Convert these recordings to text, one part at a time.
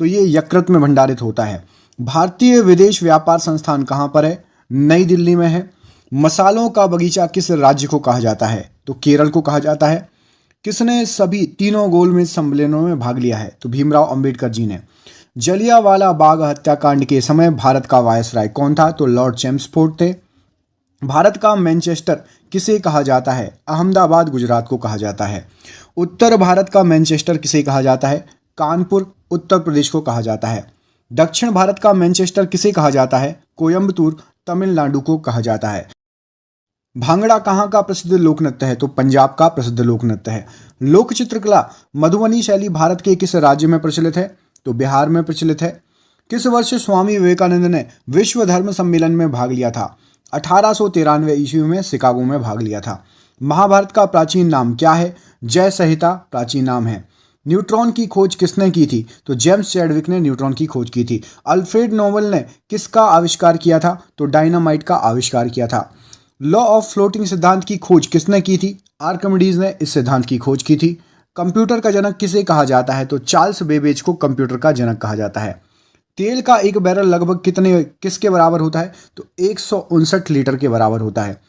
तो ये यकृत में भंडारित होता है। भारतीय विदेश व्यापार संस्थान कहाँ पर है? नई दिल्ली में है। मसालों का बगीचा किस राज्य को कहा जाता है? तो केरल को कहा जाता है। किसने सभी तीनों गोलमेज सम्मेलनों में भाग लिया है? तो भीमराव अंबेडकर जी ने। जलियांवाला बाग हत्याकांड के समय भारत का वायसराय कौन था? तो लॉर्ड चैम्सफोर्ड थे। भारत का मैनचेस्टर किसे कहा जाता है? अहमदाबाद गुजरात को कहा जाता है। उत्तर भारत का मैनचेस्टर किसे कहा जाता है? कानपुर उत्तर प्रदेश को कहा जाता है। दक्षिण भारत का मैनचेस्टर किसे कहा जाता है? कोयम्बतूर तमिलनाडु को कहा जाता है। भांगड़ा कहाँ का प्रसिद्ध लोक नृत्य है? तो पंजाब का प्रसिद्ध लोक नृत्य है। लोक चित्रकला मधुबनी शैली भारत के किस राज्य में प्रचलित है? तो बिहार में प्रचलित है। किस वर्ष स्वामी विवेकानंद ने विश्व धर्म सम्मेलन में भाग लिया था? 1893 ईस्वी में शिकागो में भाग लिया था। महाभारत का प्राचीन नाम क्या है? जय संहिता प्राचीन नाम है। न्यूट्रॉन की खोज किसने की थी? तो जेम्स चैडविक ने न्यूट्रॉन की खोज की थी। अल्फ्रेड नोबेल ने किसका आविष्कार किया था? तो डायनामाइट का आविष्कार किया था। लॉ ऑफ फ्लोटिंग सिद्धांत की खोज किसने की थी? आर्किमिडीज ने इस सिद्धांत की खोज की थी। कंप्यूटर का जनक किसे कहा जाता है? तो चार्ल्स बेबेज को कंप्यूटर का जनक कहा जाता है। तेल का एक बैरल लगभग किसके बराबर होता है? तो 159 लीटर के बराबर होता है।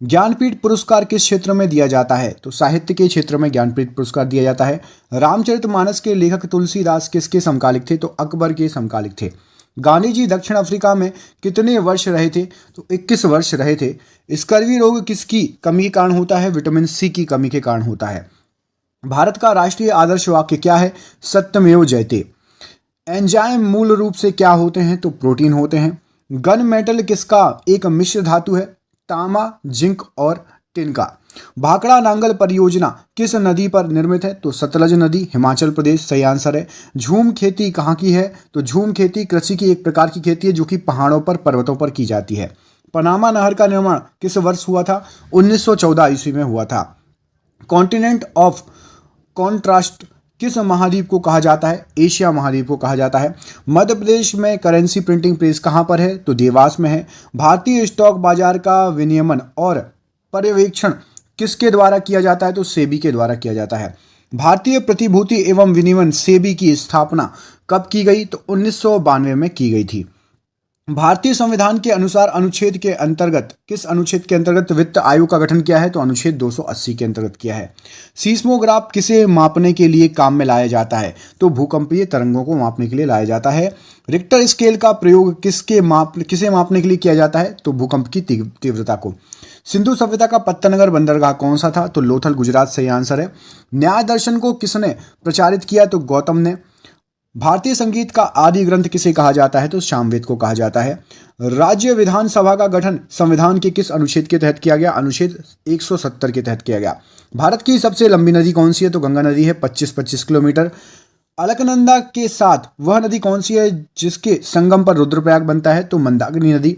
ज्ञानपीठ पुरस्कार किस क्षेत्र में दिया जाता है? तो साहित्य के क्षेत्र में ज्ञानपीठ पुरस्कार दिया जाता है। रामचरितमानस के लेखक तुलसीदास किसके समकालिक थे? तो अकबर के समकालिक थे। गांधी जी दक्षिण अफ्रीका में कितने वर्ष रहे थे? तो 21 वर्ष रहे थे। स्कर्वी रोग किसकी कमी के कारण होता है? विटामिन सी की कमी के कारण होता है। भारत का राष्ट्रीय आदर्श वाक्य क्या है? सत्यमेव जयते। एंजाइम मूल रूप से क्या होते हैं? तो प्रोटीन होते हैं। गन मेटल किसका एक मिश्र धातु है? तांबा, जिंक और टिन का। भाखड़ा नांगल परियोजना किस नदी पर निर्मित है? तो सतलज नदी, हिमाचल प्रदेश सही आंसर है। झूम खेती कहाँ की है? तो झूम खेती कृषि की एक प्रकार की खेती है जो कि पहाड़ों पर पर्वतों पर की जाती है। पनामा नहर का निर्माण किस वर्ष हुआ था? 1914 ईस्वी में हुआ था। कॉन्टिनेंट ऑफ कॉन्ट्रास्ट किस महाद्वीप को कहा जाता है? एशिया महाद्वीप को कहा जाता है। मध्य प्रदेश में करेंसी प्रिंटिंग प्रेस कहाँ पर है? तो देवास में है। भारतीय स्टॉक बाजार का विनियमन और पर्यवेक्षण किसके द्वारा किया जाता है? तो सेबी के द्वारा किया जाता है। भारतीय प्रतिभूति एवं विनिमय सेबी की स्थापना कब की गई? तो 1992 में की गई थी। भारतीय संविधान के अनुसार अनुच्छेद के अंतर्गत किस अनुच्छेद के अंतर्गत वित्त आयोग का गठन किया है? तो अनुच्छेद 280 के अंतर्गत किया है। सीस्मोग्राफ किसे मापने के लिए काम में लाया जाता है? तो भूकंपीय तरंगों को मापने के लिए लाया जाता है। रिक्टर स्केल का प्रयोग किसे मापने के लिए किया जाता है? तो भूकंप की तीव्रता को। सिंधु सभ्यता का पत्तनगर बंदरगाह कौन सा था? तो लोथल गुजरात सही आंसर है। न्याय दर्शन को किसने प्रचारित किया? तो गौतम ने। भारतीय संगीत का आदि ग्रंथ किसे कहा जाता है? तो सामवेद को कहा जाता है। राज्य विधानसभा का गठन संविधान के किस अनुच्छेद के तहत किया गया? अनुच्छेद 170 के तहत किया गया। भारत की सबसे लंबी नदी कौन सी है? तो गंगा नदी है 25 किलोमीटर। अलकनंदा के साथ वह नदी कौन सी है जिसके संगम पर रुद्रप्रयाग बनता है? तो मंदाकिनी नदी।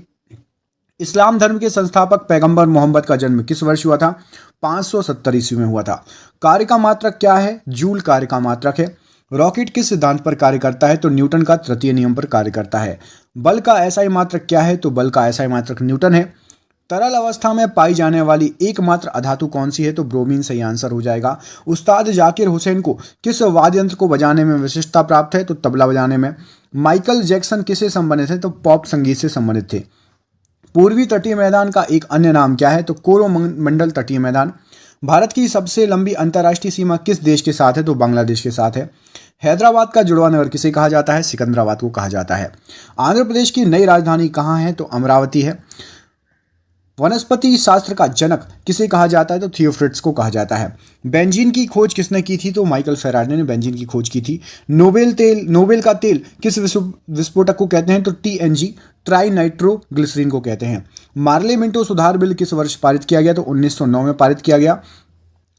इस्लाम धर्म के संस्थापक पैगंबर मोहम्मद का जन्म किस वर्ष हुआ था? 570 ईस्वी में हुआ था। कार्य का मात्रक क्या है? जूल कार्य का मात्रक है। रॉकेट किस सिद्धांत पर कार्य करता है? तो न्यूटन का तृतीय नियम पर कार्य करता है। बल का एसआई मात्रक क्या है? तो बल का एसआई मात्रक न्यूटन है। तरल अवस्था में पाई जाने वाली एकमात्र अधातु कौन सी है? तो ब्रोमीन सही आंसर हो जाएगा। उस्ताद जाकिर हुसैन को किस वाद्य यंत्र को बजाने में विशिष्टता प्राप्त है? तो तबला बजाने में। माइकल जैक्सन किससे संबंधित है? तो पॉप संगीत से संबंधित थे। पूर्वी तटीय मैदान का एक अन्य नाम क्या है? तो कोरोमंडल तटीय मैदान। भारत की सबसे लंबी अंतर्राष्ट्रीय सीमा किस देश के साथ है? तो बांग्लादेश के साथ है। हैदराबाद का जुड़वा नगर किसे कहा जाता है? सिकंदराबाद को कहा जाता है। आंध्र प्रदेश की नई राजधानी कहाँ है? तो अमरावती है। वनस्पति शास्त्र का जनक किसे कहा जाता है? तो थियोफ्रिट्स को कहा जाता है। बेंजीन की खोज किसने की थी? तो माइकल फेराडे ने बेंजीन की खोज की थी। नोबेल का तेल किस विस्फोटक को कहते हैं? तो टीएनजी ट्राई नाइट्रोग्लिसरीन को कहते हैं। मार्ले मिंटो सुधार बिल किस वर्ष पारित किया गया? तो 1909 में पारित किया गया।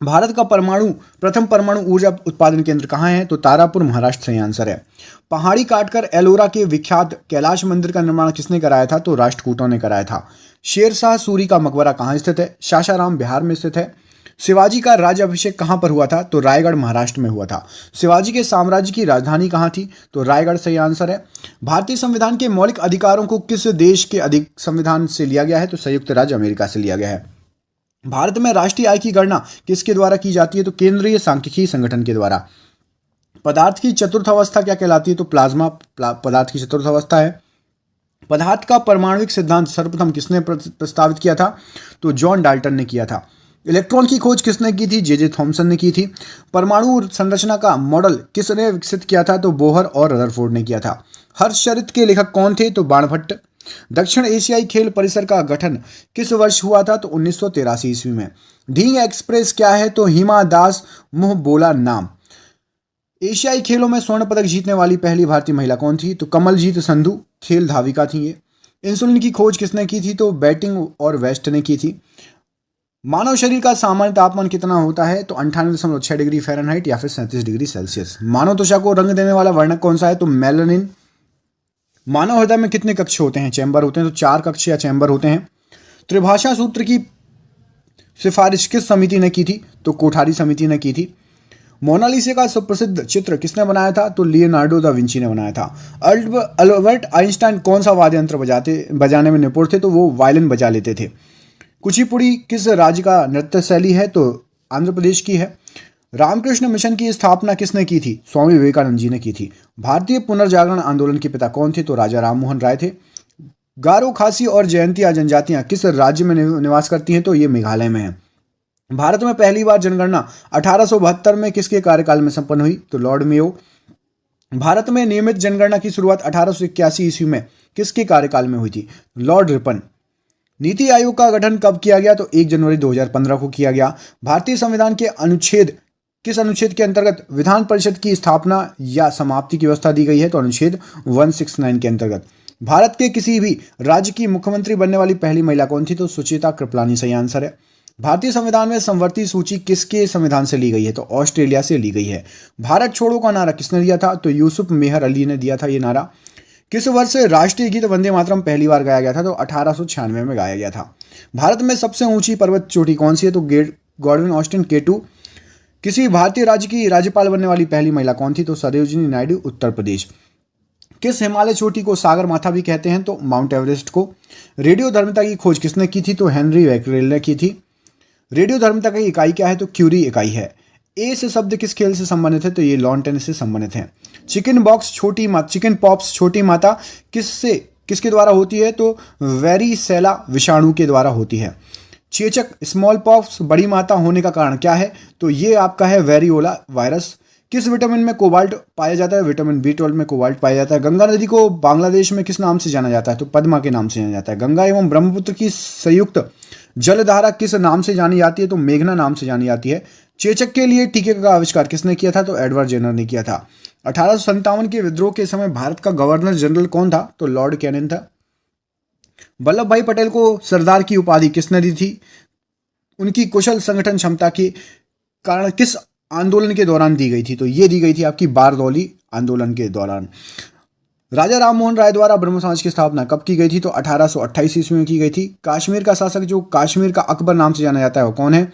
भारत का प्रथम परमाणु ऊर्जा उत्पादन केंद्र कहाँ है? तो तारापुर महाराष्ट्र सही आंसर है। पहाड़ी काटकर एलोरा के विख्यात कैलाश मंदिर का निर्माण किसने कराया था? तो राष्ट्रकूटों ने कराया था। शेरशाह सूरी का मकबरा कहाँ स्थित है? सासाराम बिहार में स्थित है। शिवाजी का राज्याभिषेक कहाँ पर हुआ था? तो रायगढ़ महाराष्ट्र में हुआ था। शिवाजी के साम्राज्य की राजधानी कहाँ थी? तो रायगढ़ सही आंसर है। भारतीय संविधान के मौलिक अधिकारों को किस देश के अधिक संविधान से लिया गया है? तो संयुक्त राज्य अमेरिका से लिया गया है। भारत में राष्ट्रीय आय की गणना किसके द्वारा की जाती है? तो केंद्रीय सांख्यिकी संगठन के द्वारा। पदार्थ की चतुर्थ अवस्था क्या कहलाती है? तो प्लाज्मा पदार्थ की चतुर्थ अवस्था है। पदार्थ का परमाणुिक सिद्धांत सर्वप्रथम किसने प्रस्तावित किया था? तो जॉन डाल्टन ने किया था। इलेक्ट्रॉन की खोज किसने की थी? जे थॉमसन ने की थी। परमाणु संरचना का मॉडल किसने विकसित किया था? तो बोहर और रदरफोर्ड ने किया था। हर्षचरित के लेखक कौन थे? तो बाणभट्ट। दक्षिण एशियाई खेल परिसर का गठन किस वर्ष हुआ था? तो 1983 ईस्वी में। ढींग एक्सप्रेस क्या है? तो हिमा दास मुंह बोला नाम। एशियाई खेलों में स्वर्ण पदक जीतने वाली पहली भारतीय महिला कौन थी? तो कमलजीत संधू खेल धाविका थी ये। इंसुलिन की खोज किसने की थी? तो बेटिंग और वेस्ट ने की थी। मानव शरीर का सामान्य तापमान कितना होता है? तो 98.6 डिग्री फ़ारेनहाइट या फिर 37 डिग्री सेल्सियस। मानव त्वचा को रंग देने वाला वर्णक कौन सा है? तो मेलानिन। मानव हृदय में कितने कक्ष होते हैं? चैम्बर होते हैं। तो 4 कक्ष या चैम्बर होते हैं। त्रिभाषा सूत्र की सिफारिश किस समिति ने की थी? तो कोठारी समिति ने की थी। मोनालिसा का सुप्रसिद्ध चित्र किसने बनाया था? तो लियोनार्डो दा विंची ने बनाया था। अल्बर्ट आइंस्टाइन कौन सा वाद्य यंत्र बजाने में निपुण थे? तो वो वायलिन बजा लेते थे। कुचिपुड़ी किस राज्य का नृत्य शैली है? तो आंध्र प्रदेश की है। रामकृष्ण मिशन की स्थापना किसने की थी? स्वामी विवेकानंद जी ने की थी। भारतीय पुनर्जागरण आंदोलन के पिता कौन थे? तो राजा राममोहन राय थे। गारो, खासी और जयंतिया जनजातियां किस राज्य में निवास करती हैं? तो ये मेघालय में है। भारत में पहली बार जनगणना 1872 में किसके कार्यकाल में संपन्न हुई? तो लॉर्ड मेयो। भारत में नियमित जनगणना की शुरुआत 1881 ईस्वी में किसके कार्यकाल में हुई थी? Lord Ripon. नीति आयोग का गठन कब किया गया? तो 1 जनवरी 2015 को किया गया। भारतीय संविधान के किस अनुच्छेद के अंतर्गत विधान परिषद की स्थापना या समाप्ति की व्यवस्था दी गई है? तो अनुच्छेद 169 के अंतर्गत। भारत के किसी भी राज्य की मुख्यमंत्री बनने वाली पहली महिला कौन थी? तो सुचेता कृपलानी सही आंसर है। भारतीय संविधान में समवर्ती सूची किसके संविधान से ली गई है? तो ऑस्ट्रेलिया से ली गई है। भारत छोड़ो का नारा किसने दिया था? तो यूसुफ मेहर अली ने दिया था ये नारा। किस वर्ष राष्ट्रीय गीत वंदे मातरम पहली बार गाया गया था? तो 1896 में गाया गया था। भारत में सबसे ऊंची पर्वत चोटी कौन सी है? तो गॉडविन ऑस्टिन K2। किसी भारतीय राज्य की राज्यपाल बनने वाली पहली महिला कौन थी? तो सरोजिनी नायडू, उत्तर प्रदेश। किस हिमालय चोटी को सागर माथा भी कहते हैं? तो माउंट एवरेस्ट को। रेडियो धर्मिता की खोज किसने की थी? तो हेनरी बेकरेल ने की थी। रेडियो धर्मिता की इकाई क्या है? तो क्यूरी इकाई है। ए से शब्द किस खेल से संबंधित है? तो ये लॉन टेनिस से संबंधित है। चिकन पॉक्स छोटी माता किसके द्वारा होती है? तो वेरिसेला विषाणु के द्वारा होती है। चेचक स्मॉल पॉक्स बड़ी माता होने का कारण क्या है? तो ये आपका है वेरियोला वायरस। किस विटामिन में कोबाल्ट पाया जाता है? विटामिन B12 में कोबाल्ट पाया जाता है। गंगा नदी को बांग्लादेश में किस नाम से जाना जाता है? तो पद्मा के नाम से जाना जाता है। गंगा एवं ब्रह्मपुत्र की संयुक्त जलधारा किस नाम से जानी जाती है? तो मेघना नाम से जानी जाती है। चेचक के लिए टीके का आविष्कार किसने किया था? तो एडवर्ड जेनर ने किया था। 1857 के विद्रोह के समय भारत का गवर्नर जनरल कौन था? तो लॉर्ड कैनिंग था। वल्लभ भाई पटेल को सरदार की उपाधि किसने दी थी? उनकी कुशल संगठन क्षमता के कारण किस आंदोलन के दौरान दी गई थी? तो ये दी गई थी आपकी बारदौली आंदोलन के दौरान। राजा राममोहन राय द्वारा ब्रह्म समाज की स्थापना कब की गई थी? तो 1828 ईस्वी में की गई थी। कश्मीर का शासक जो कश्मीर का अकबर नाम से जाना जाता है वो कौन है?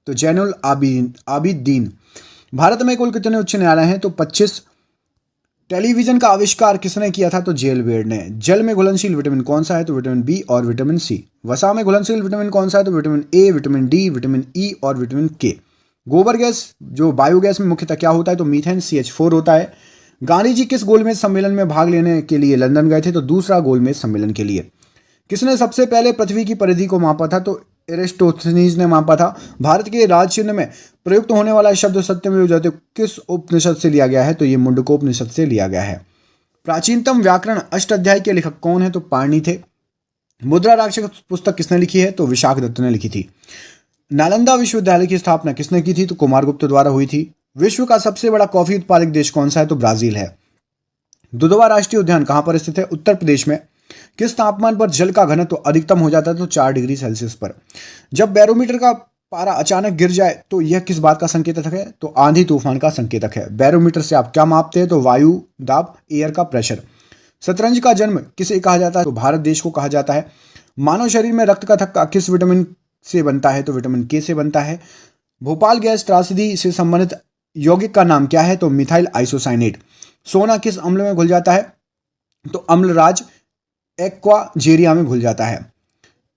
तो जैनुल आबिदीन। भारत में कुल कितने उच्च न्यायालय हैं? तो 25। टेलीविजन का आविष्कार किसने किया था? तो जेल बेड ने। जल में घुलनशील विटामिन कौन सा है? तो विटामिन B और विटामिन C। वसा में घुलनशील विटामिन कौन सा है? तो vitamin A, vitamin D, vitamin E और विटामिन K। गोबर गैस जो बायोगैस में मुख्यतः क्या होता है? तो मीथेन CH4 होता है। गांधी जी किस गोलमेज सम्मेलन में भाग लेने के लिए लंदन गए थे? तो दूसरा गोलमेज सम्मेलन के लिए। किसने सबसे पहले पृथ्वी की परिधि को मापा था? तो एरिस्टोथनीज ने मापा था। भारत के राज चिन्ह में प्रयुक्त होने वाला शब्द सत्यमेव जयते किस उपनिषद से लिया गया है? तो ये मुंडकोपनिषद से लिया गया है। प्राचीनतम व्याकरण अष्टाध्यायी के लेखक कौन है? तो पाणिनि थे। मुद्रा राक्षस पुस्तक किसने लिखी है? तो विशाख दत्त ने लिखी थी। नालंदा विश्वविद्यालय की स्थापना किसने की थी? तो कुमारगुप्त द्वारा हुई थी। विश्व का सबसे बड़ा कॉफी उत्पादक देश कौन सा है? तो ब्राजील है। दुधवा राष्ट्रीय उद्यान कहां पर स्थित है? उत्तर प्रदेश में। किस तापमान पर जल का घनत्व तो अधिकतम हो जाता है? तो 4 डिग्री सेल्सियस पर। जब बैरोमीटर का पारा अचानक गिर जाए तो यह किस बात का संकेतक है? तो आंधी तूफान का संकेतक है। बैरोमीटर से आप क्या मापते हैं? तो वायु दाब, एयर का प्रेशर। शतरंज का जन्म किसे कहा जाता है? तो भारत देश को कहा जाता है। मानव शरीर में रक्त का थक्का किस विटामिन से बनता है? तो विटामिन K से बनता है। भोपाल गैस त्रासदी से संबंधित यौगिक का नाम क्या है? तो मिथाइल आइसोसाइनेट। सोना किस अम्ल में घुल जाता है? तो अम्लराज एक्वाजेरिया में घुल जाता है।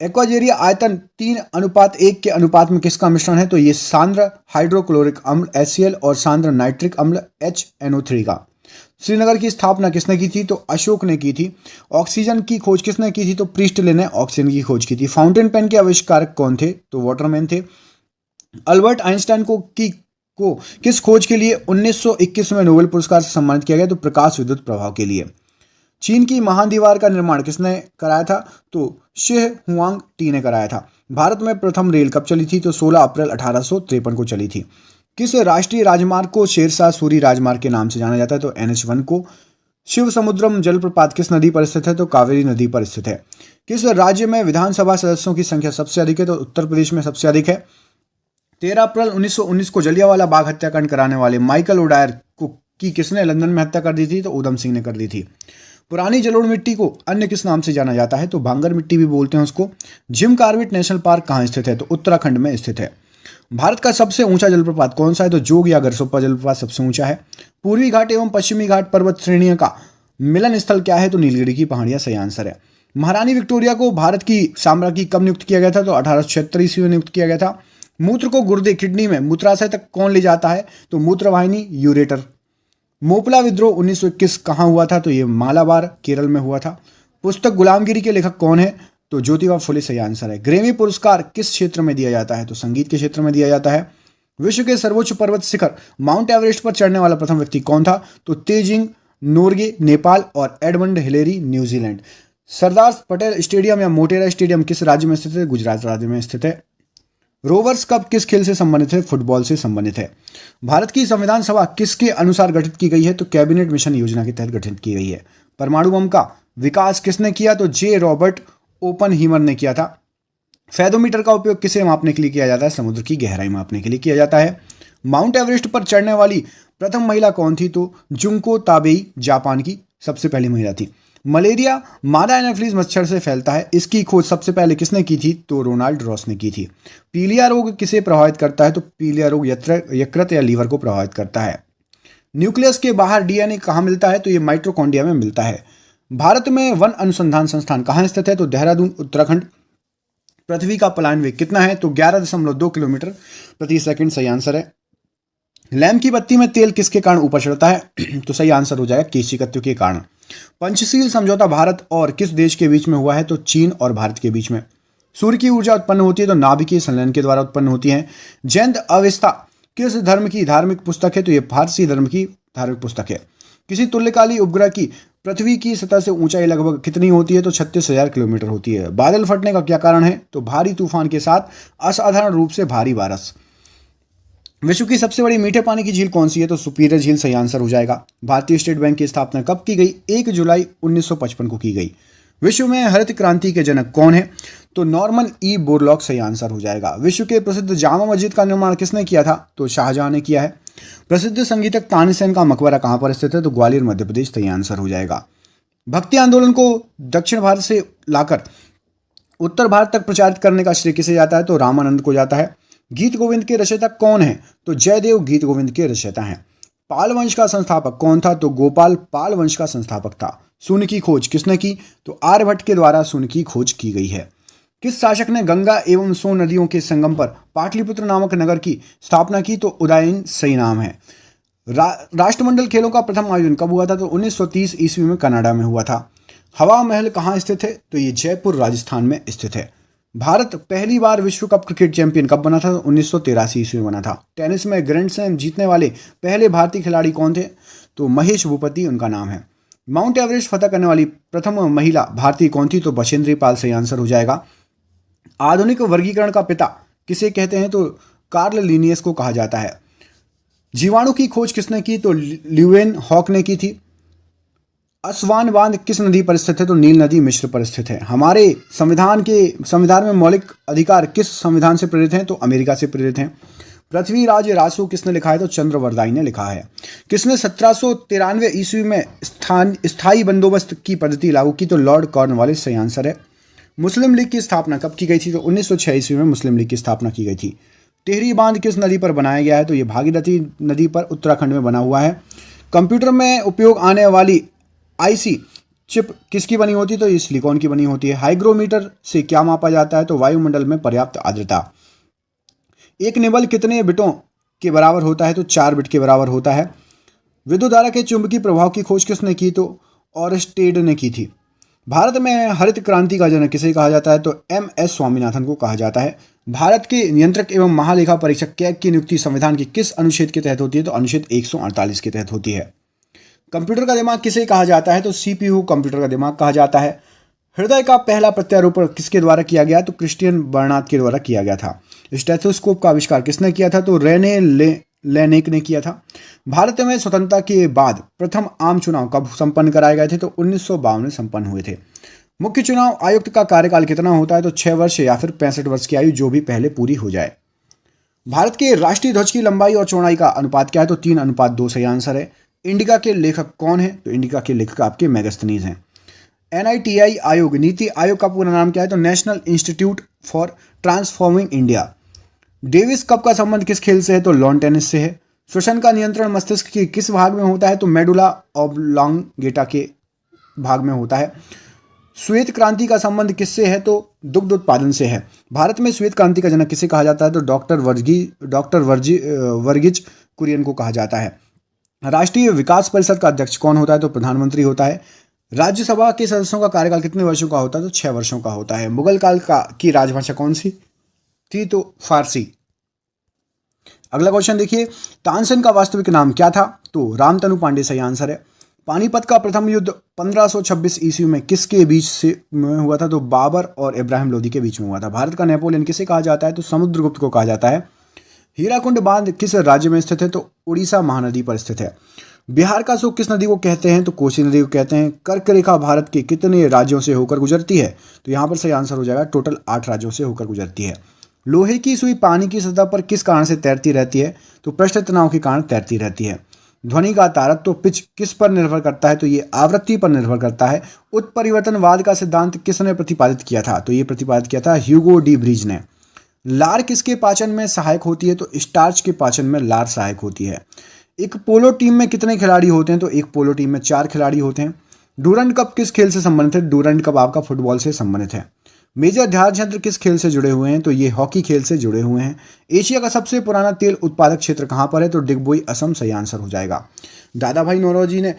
एक्वाजेरिया आयतन 3:1 के अनुपात में किसका मिश्रण है? तो ये सांद्र हाइड्रोक्लोरिक अम्ल HCl और सांद्र नाइट्रिक अम्ल HNO3 का। श्रीनगर की स्थापना किसने की थी? तो अशोक ने की थी। ऑक्सीजन की खोज किसने की थी? तो प्रीस्टले ने ऑक्सीजन की खोज की थी। फाउंटेन पेन के आविष्कारक कौन थे? तो वाटरमैन थे। अल्बर्ट आइंस्टाइन को किस खोज के लिए 1921 में नोबेल पुरस्कार से सम्मानित किया गया? तो प्रकाश विद्युत प्रभाव के लिए। चीन की महान दीवार का निर्माण किसने कराया था? तो शी हुआंग टी ने कराया था। भारत में प्रथम रेल कब चली थी? तो 16 अप्रैल 1853 को चली थी। किस राष्ट्रीय राजमार्ग को शेरशाह सूरी राजमार्ग के नाम से जाना जाता है? तो NH1 को। शिव समुद्रम जलप्रपात किस नदी पर स्थित है? तो कावेरी नदी पर स्थित है। किस राज्य में विधानसभा सदस्यों की संख्या सबसे अधिक है? तो उत्तर प्रदेश में सबसे अधिक है। 13 अप्रैल 1919 को जलियांवाला बाग हत्याकांड कराने वाले माइकल ओडायर की किसने लंदन में हत्या कर दी थी? तो उधम सिंह ने कर दी थी। पुरानी जलोढ़ मिट्टी को अन्य किस नाम से जाना जाता है? तो भांगर मिट्टी भी बोलते हैं उसको। जिम कॉर्बेट नेशनल पार्क कहाँ स्थित है? तो उत्तराखंड में स्थित है। भारत का सबसे ऊंचा जलप्रपात कौन सा है? तो जोग या गरसोप्पा जलप्रपात सबसे ऊंचा है। पूर्वी घाट एवं पश्चिमी घाट पर्वत श्रेणियों का मिलन स्थल क्या है? तो नीलगिरी की पहाड़ियां सही आंसर है। महारानी विक्टोरिया को भारत की साम्राज्ञी कब नियुक्त किया गया था? तो 1876 ईस्वी में नियुक्त किया गया था। मूत्र को गुर्दे किडनी में मूत्राशय तक कौन ले जाता है? तो मूत्रवाहिनी यूरेटर। मोपला विद्रोह 1921 कहाँ हुआ था? तो ये मालाबार केरल में हुआ था। पुस्तक गुलामगिरी के लेखक कौन है? तो ज्योतिबा फुले सही आंसर है। ग्रैमी पुरस्कार किस क्षेत्र में दिया जाता है? तो संगीत के क्षेत्र में दिया जाता है। विश्व के सर्वोच्च पर्वत शिखर माउंट एवरेस्ट पर चढ़ने वाला प्रथम व्यक्ति कौन था? तो तेजिंग नोर्गे नेपाल और Edmund Hillary New Zealand. Sardar Patel stadium या मोटेरा स्टेडियम किस राज्य में स्थित है? गुजरात राज्य में स्थित है। रोवर्स कप किस खेल से संबंधित है? फुटबॉल से संबंधित है। भारत की संविधान सभा किसके अनुसार गठित की गई है? तो कैबिनेट मिशन योजना के तहत गठित की गई है। परमाणु बम का विकास किसने किया? तो जे रॉबर्ट ओपनहीमर ने किया था। फेदोमीटर का उपयोग किसे मापने के लिए किया जाता है? समुद्र की गहराई मापने के लिए किया जाता है। माउंट एवरेस्ट पर चढ़ने वाली प्रथम महिला कौन थी? तो जुंको ताबेई जापान की सबसे पहली महिला थी। मलेरिया मादा एनाफिलीज मच्छर से फैलता है, इसकी खोज सबसे पहले किसने की थी? तो रोनाल्ड रॉस ने की थी। पीलिया रोग किसे प्रभावित करता है? तो पीलिया रोग यकृत या लीवर को प्रभावित करता है। न्यूक्लियस के बाहर डीएनए कहाँ मिलता है? तो ये माइटोकॉन्ड्रिया में मिलता है। भारत में वन अनुसंधान संस्थान कहाँ स्थित है? तो देहरादून उत्तराखंड। पृथ्वी का पलायन वेग कितना है? तो 11.2 किलोमीटर प्रति सेकंड सही आंसर है। लैंप की बत्ती में तेल किसके कारण ऊपर चढ़ता है? तो सही आंसर हो जाएगा केशिकत्व के कारण। पंचशील समझौता भारत और किस देश के बीच में हुआ है? तो चीन और भारत के बीच में। सूर्य की ऊर्जा उत्पन्न होती है तो नाभिकीय संलयन के द्वारा उत्पन्न होती है। जैन अवस्था किस धर्म की धार्मिक पुस्तक है? तो यह फारसी धर्म की धार्मिक पुस्तक है। किसी तुल्यकाली उपग्रह की पृथ्वी की सतह से ऊंचाई लगभग कितनी होती है? तो 36,000 किलोमीटर होती है। बादल फटने का क्या कारण है? तो भारी तूफान के साथ असाधारण रूप से भारी बारिश। विश्व की सबसे बड़ी मीठे पानी की झील कौन सी है? तो सुपीरियर झील सही आंसर हो जाएगा। भारतीय स्टेट बैंक की स्थापना कब की गई? 1 जुलाई 1955 को की गई। विश्व में हरित क्रांति के जनक कौन है? तो नॉर्मन ई बोरलॉग सही आंसर हो जाएगा। विश्व के प्रसिद्ध जामा मस्जिद का निर्माण किसने किया था? तो शाहजहां ने किया है। प्रसिद्ध संगीतक तानसेन का मकबरा कहाँ पर स्थित है? तो ग्वालियर मध्य प्रदेश सही आंसर हो जाएगा। भक्ति आंदोलन को दक्षिण भारत से लाकर उत्तर भारत तक प्रचारित करने का श्रेय किसे जाता है? तो रामानंद को जाता है। गीत गोविंद के रचयिता कौन है? तो जयदेव गीत गोविंद के रचयिता हैं। पाल वंश का संस्थापक कौन था? तो गोपाल पाल वंश का संस्थापक था। शून्य की खोज किसने की? तो आर्यभट्ट के द्वारा शून्य की खोज की गई है। किस शासक ने गंगा एवं सोन नदियों के संगम पर पाटलिपुत्र नामक नगर की स्थापना की? तो उदयन सही नाम है। राष्ट्रमंडल खेलों का प्रथम आयोजन कब हुआ था? तो 1930 ईस्वी में कनाडा में हुआ था। हवा महल कहाँ स्थित है? तो ये जयपुर राजस्थान में स्थित है। भारत पहली बार विश्व कप क्रिकेट चैंपियन कब बना था? 1983 ईस्वी में बना था। टेनिस में ग्रैंड स्लैम जीतने वाले पहले भारतीय खिलाड़ी कौन थे? तो महेश भूपति उनका नाम है। माउंट एवरेस्ट फतह करने वाली प्रथम महिला भारतीय कौन थी? तो बछेंद्री पाल सही आंसर हो जाएगा। आधुनिक वर्गीकरण का पिता किसे कहते हैं? तो कार्ल लिनियस को कहा जाता है। जीवाणु की खोज किसने की? तो ल्यूवेन हॉक ने की थी। असवान बांध किस नदी पर स्थित है? तो नील नदी मिस्र पर स्थित है। हमारे संविधान में मौलिक अधिकार किस संविधान से प्रेरित हैं? तो अमेरिका से प्रेरित हैं। पृथ्वी राज रासो किसने लिखा है? तो चंद्रवरदाई ने लिखा है। किसने 1793 ईस्वी में स्थायी बंदोबस्त की पद्धति लागू की? तो लॉर्ड कॉर्नवालिस सही आंसर है। मुस्लिम लीग की स्थापना कब की गई थी? तो 1906 ईस्वी में मुस्लिम लीग की स्थापना की गई थी। टिहरी बांध किस नदी पर बनाया गया है? तो ये भागीरथी नदी पर उत्तराखंड में बना हुआ है। कंप्यूटर में उपयोग आने वाली IC चिप किसकी बनी होती है? तो ये सिलिकॉन की बनी होती है। हाइग्रोमीटर से क्या मापा जाता है? तो वायुमंडल में पर्याप्त आर्द्रता। एक निबल कितने बिटों के बराबर होता है? तो 4 बिट के बराबर होता है। विद्युत धारा के चुंबकीय प्रभाव की खोज किसने की? तो ऑरस्टेड ने की थी। भारत में हरित क्रांति का जनक किसे कहा जाता है? तो MS स्वामीनाथन को कहा जाता है। भारत के नियंत्रक एवं महालेखा परीक्षक कैग की नियुक्ति संविधान के किस अनुच्छेद के तहत होती है? तो अनुच्छेद 148 के तहत होती है। कंप्यूटर का दिमाग किसे कहा जाता है? तो CPU कंप्यूटर का दिमाग कहा जाता है। हृदय का पहला प्रत्यारोपण किसके द्वारा किया गया? तो क्रिस्टियन बर्नार्ड के द्वारा किया गया था। स्टेथोस्कोप का आविष्कार किसने किया था? तो रेने लेनेक ने किया था। भारत में स्वतंत्रता के बाद प्रथम आम चुनाव कब संपन्न कराए गए थे? तो 1952 में संपन्न हुए थे। मुख्य चुनाव आयुक्त का कार्यकाल कितना होता है? तो 6 वर्ष या फिर 65 वर्ष की आयु, जो भी पहले पूरी हो जाए। भारत के राष्ट्रीय ध्वज की लंबाई और चौड़ाई का अनुपात क्या है? तो 3:2 सही आंसर है। इंडिका के लेखक कौन है? तो इंडिका के लेखक आपके मेगास्थनीज हैं। NITI आयोग, नीति आयोग का पूरा नाम क्या है? तो national institute for transforming India. Davis cup का संबंध किस खेल से है? तो लॉन टेनिस से है। श्वसन का नियंत्रण मस्तिष्क के किस भाग में होता है? तो मेडुला ऑब्लांगेटा के भाग में होता है। श्वेत क्रांति का संबंध किससे है? तो दुग्ध उत्पादन से है। भारत में श्वेत क्रांति का जनक किसे कहा जाता है? तो डॉक्टर वर्गीज कुरियन को कहा जाता है। राष्ट्रीय विकास परिषद का अध्यक्ष कौन होता है? तो प्रधानमंत्री होता है। राज्यसभा के सदस्यों का कार्यकाल कितने वर्षों का होता है? तो 6 वर्षों का होता है। मुगल काल की राजभाषा कौन सी थी? तो फारसी। अगला क्वेश्चन देखिए, तानसेन का वास्तविक नाम क्या था? तो रामतनु पांडे सही आंसर है। पानीपत का प्रथम युद्ध 1526 ईस्वी में किसके बीच से में हुआ था? तो बाबर और इब्राहिम लोदी के बीच में हुआ था। भारत का नेपोलियन किसे कहा जाता है? तो समुद्रगुप्त को कहा जाता है। हीराकुंड बांध किस राज्य में स्थित है? तो उड़ीसा महानदी पर स्थित है। बिहार का सुख किस नदी को कहते हैं? तो कोसी नदी को कहते हैं। कर्क रेखा भारत के कितने राज्यों से होकर गुजरती है? तो यहाँ पर सही आंसर हो जाएगा टोटल 8 राज्यों से होकर गुजरती है। लोहे की सुई पानी की सतह पर किस कारण से तैरती रहती है? तो पृष्ठ तनाव के कारण तैरती रहती है। ध्वनि का तारत्व तो पिच किस पर निर्भर करता है? तो ये आवृत्ति पर निर्भर करता है। उत्परिवर्तनवाद का सिद्धांत किसने प्रतिपादित किया था? तो ये प्रतिपादित किया था ह्यूगो डी ब्रीज ने। लार किसके पाचन में सहायक होती है? तो स्टार्च के पाचन में लार सहायक होती है। एक पोलो टीम में कितने खिलाड़ी होते हैं? तो एक पोलो टीम में 4 खिलाड़ी होते हैं। डूरंड कप किस खेल से संबंधित है? डूरंड कप आपका फुटबॉल से संबंधित है। मेजर ध्यानचंद्र किस खेल से जुड़े हुए हैं? तो ये हॉकी खेल से जुड़े हुए हैं। एशिया का सबसे पुराना तेल उत्पादक क्षेत्र कहाँ पर है? तो डिगबोई असम सही आंसर हो जाएगा। दादा भाई नौरोजी ने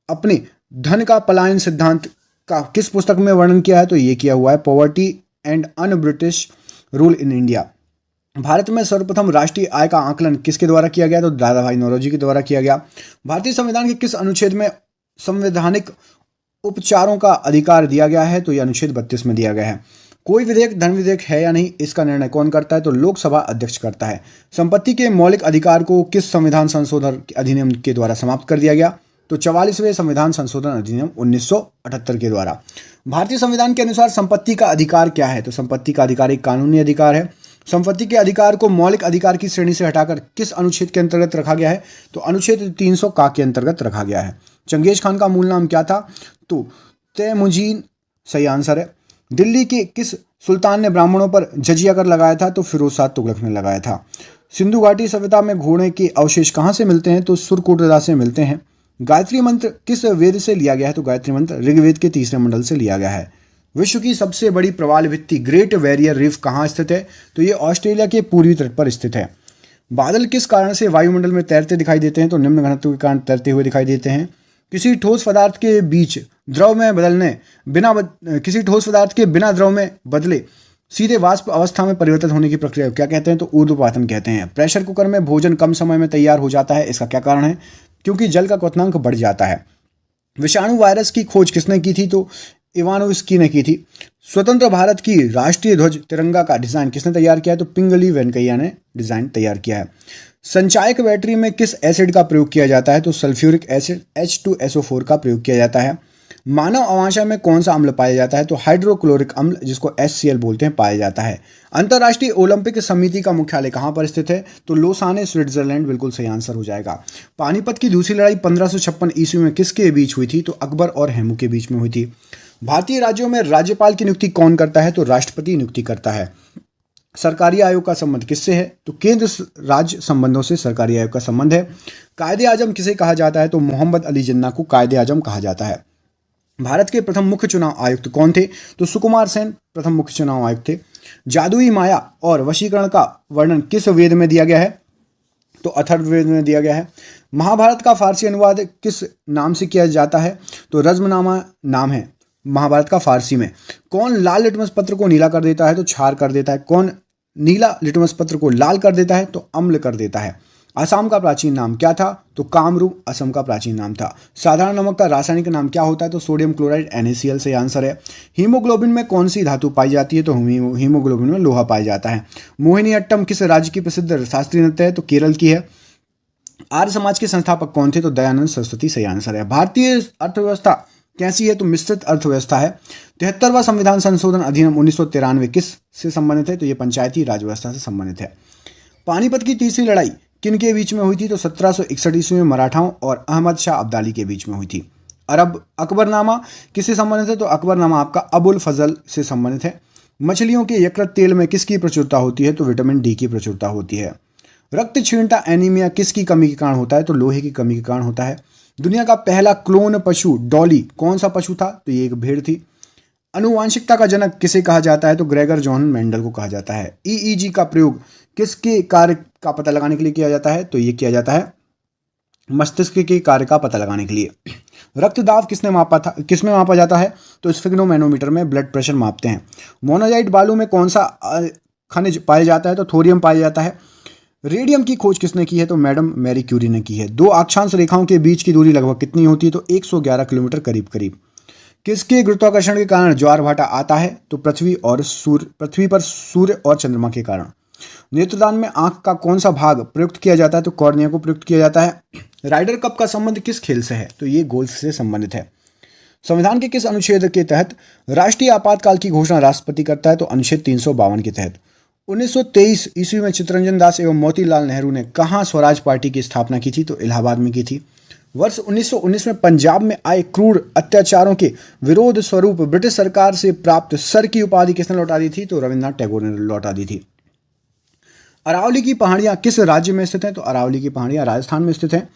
अपने धन का पलायन सिद्धांत का किस पुस्तक में वर्णन किया है? तो ये किया हुआ है poverty and un British rule in India. Bharat में सर्वप्रथम राष्ट्रीय आय का आकलन किसके द्वारा किया गया? तो दादा भाई नौरोजी के द्वारा किया गया। भारतीय संविधान के किस अनुच्छेद में संवैधानिक उपचारों का अधिकार दिया गया है? तो यह अनुच्छेद 32 में दिया गया है। कोई विधेयक धन विधेयक है या नहीं, इसका निर्णय कौन करता है? तो लोकसभा अध्यक्ष करता है। संपत्ति के मौलिक अधिकार को किस संविधान संशोधन अधिनियम के द्वारा समाप्त कर दिया गया? तो 44वें संविधान संशोधन अधिनियम 1978 के द्वारा। भारतीय संविधान के अनुसार संपत्ति का अधिकार क्या है? तो संपत्ति का अधिकार एक कानूनी अधिकार है। संपत्ति के अधिकार को मौलिक अधिकार की श्रेणी से हटाकर किस अनुच्छेद के अंतर्गत रखा गया है? तो अनुच्छेद 300 का के अंतर्गत रखा गया है। चंगेज खान का मूल नाम क्या था? तो तैमुजीन सही आंसर है। दिल्ली के किस सुल्तान ने ब्राह्मणों पर जजिया कर लगाया था? तो फिरोज शाह तुगलक ने लगाया था। सिंधु घाटी सभ्यता में घोड़े के अवशेष कहाँ से मिलते हैं? तो सुरकोटदा से मिलते हैं। गायत्री मंत्र किस वेद से लिया गया है? तो गायत्री मंत्र ऋग्वेद के 3रे मंडल से लिया गया है। विश्व की सबसे बड़ी प्रवाल भित्ति ग्रेट बैरियर रीफ कहाँ स्थित है? तो ये ऑस्ट्रेलिया के पूर्वी तट पर स्थित है। बादल किस कारण से वायुमंडल में तैरते दिखाई देते हैं? तो निम्न घनत्व के कारण तैरते हुए दिखाई देते हैं। किसी ठोस पदार्थ के बीच द्रव में बदलने किसी ठोस पदार्थ के बिना द्रव में बदले सीधे वाष्प अवस्था में परिवर्तित होने की प्रक्रिया क्या कहते हैं? तो ऊर्ध्वपातन कहते हैं। प्रेशर कुकर में भोजन कम समय में तैयार हो जाता है, इसका क्या कारण है? क्योंकि जल का क्वथनांक बढ़ जाता है। विषाणु वायरस की खोज किसने की थी? तो इवानोव्स्की ने की थी। स्वतंत्र भारत की राष्ट्रीय ध्वज तिरंगा का डिजाइन किसने तैयार किया है? तो पिंगली वेंकैया ने डिजाइन तैयार किया है। संचायक बैटरी में किस एसिड का प्रयोग किया जाता है? तो सल्फ्यूरिक एसिड H2SO4 का प्रयोग किया जाता है। मानव अमाशय में कौन सा अम्ल पाया जाता है? तो हाइड्रोक्लोरिक अम्ल, जिसको HCl बोलते हैं, पाया जाता है। अंतर्राष्ट्रीय ओलंपिक समिति का मुख्यालय कहाँ पर स्थित है? तो लोसाने स्विट्जरलैंड बिल्कुल सही आंसर हो जाएगा। पानीपत की दूसरी लड़ाई 1556 ईस्वी में किसके बीच हुई थी? तो अकबर और हेमू के बीच में हुई थी। भारतीय राज्यों में राज्यपाल की नियुक्ति कौन करता है? तो राष्ट्रपति नियुक्ति करता है। सरकारी आयोग का संबंध किससे है? तो केंद्र राज्य संबंधों से सरकारी आयोग का संबंध है। कायदे आजम किसे कहा जाता है? तो मोहम्मद अली जिन्ना को कायदे आजम कहा जाता है। भारत के प्रथम मुख्य चुनाव आयुक्त कौन थे? तो सुकुमार सेन प्रथम मुख्य चुनाव आयुक्त थे। जादुई माया और वशीकरण का वर्णन किस वेद में दिया गया है? तो अथर्ववेद में दिया गया है। महाभारत का फारसी अनुवाद किस नाम से किया जाता है? तो रज्मनामा नाम है महाभारत का फारसी में। कौन लाल लिटमस पत्र को नीला कर देता है? तो क्षार कर देता है। कौन नीला लिटमस पत्र को लाल कर देता है? तो अम्ल कर देता है। असम का प्राचीन नाम क्या था? तो कामरूप असम का प्राचीन नाम था। साधारण नमक का रासायनिक नाम क्या होता है? तो सोडियम क्लोराइड NaCl से आंसर है। हीमोग्लोबिन में कौन सी धातु पाई जाती है? तो हीमोग्लोबिन में लोहा पाया जाता है। मोहिनीअट्टम किस राज्य की प्रसिद्ध शास्त्रीय नृत्य है? तो केरल की है। आर्य समाज के संस्थापक कौन थे? तो दयानंद सरस्वती सही आंसर है। भारतीय अर्थव्यवस्था कैसी है? तो मिश्रित अर्थव्यवस्था है। 73वां संविधान संशोधन अधिनियम 1993 किस से संबंधित है? तो ये पंचायती राज व्यवस्था से संबंधित है। पानीपत की तीसरी लड़ाई किन के बीच में हुई थी? तो 1761 ईस्वी में मराठाओं और अहमद शाह अब्दाली के बीच में हुई थी। अरब अकबरनामा किससे संबंधित है? तो अकबरनामा आपका अबुल फजल से संबंधित है। मछलियों के यकृत तेल में किसकी प्रचुरता होती है? तो विटामिन D की प्रचुरता होती है। रक्त क्षीणता एनीमिया किसकी कमी के कारण होता है? तो लोहे की कमी के कारण होता है। दुनिया का पहला क्लोन पशु डॉली कौन सा पशु था? तो ये एक भेड़ थी। अनुवांशिकता का जनक किसे कहा जाता है? तो ग्रेगर जॉन मेंडल को कहा जाता है। EEG का प्रयोग किसके कार्य का पता लगाने के लिए किया जाता है? तो ये किया जाता है मस्तिष्क के कार्य का पता लगाने के लिए। रक्तदाब किसमें मापा जाता है? तो स्फिग्नोमेनोमीटर में ब्लड प्रेशर मापते हैं। मोनाजाइट बालू में कौन सा खनिज पाया जाता है? तो थोरियम पाया जाता है। रेडियम की खोज किसने की है? तो मैडम मैरी क्यूरी ने की है। दो अक्षांश रेखाओं के बीच की दूरी लगभग कितनी होती है? तो 111 किलोमीटर करीब करीब। किसके गुरुत्वाकर्षण के कारण ज्वार भाटा आता है? तो पृथ्वी पर सूर्य और चंद्रमा के कारण। नेत्रदान में आंख का कौन सा भाग प्रयुक्त किया जाता है? तो कॉर्निया को प्रयुक्त किया जाता है। राइडर कप का संबंध किस खेल से है? तो ये गोल्फ से संबंधित है। संविधान के किस अनुच्छेद के तहत राष्ट्रीय आपातकाल की घोषणा राष्ट्रपति करता है? तो अनुच्छेद 352 के तहत। 1923 ईस्वी में चित्तरंजन दास एवं मोतीलाल नेहरू ने कहाँ स्वराज पार्टी की स्थापना की थी? तो इलाहाबाद में की थी। वर्ष 1919 में पंजाब में आए क्रूर अत्याचारों के विरोध स्वरूप ब्रिटिश सरकार से प्राप्त सर की उपाधि किसने लौटा दी थी? तो रविन्द्रनाथ टैगोर ने लौटा दी थी। अरावली की पहाड़ियां किस राज्य में स्थित हैं? तो अरावली की पहाड़ियां राजस्थान में स्थित हैं।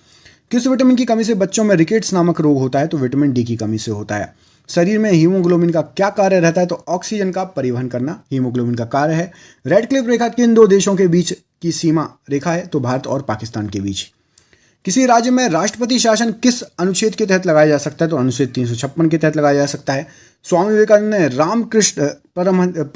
किस विटामिन की कमी से बच्चों में रिकेट्स नामक रोग होता है? तो विटामिन D की कमी से होता है। शरीर में हीमोग्लोबिन का क्या कार्य रहता है? तो ऑक्सीजन का परिवहन करना हीमोग्लोबिन का कार्य है। रेडक्लिफ रेखा किन दो देशों के बीच की सीमा रेखा है? तो भारत और पाकिस्तान के बीच। किसी राज्य में राष्ट्रपति शासन किस अनुच्छेद के तहत लगाया जा सकता है? तो अनुच्छेद 356 के तहत लगाया जा सकता है। स्वामी विवेकानंद ने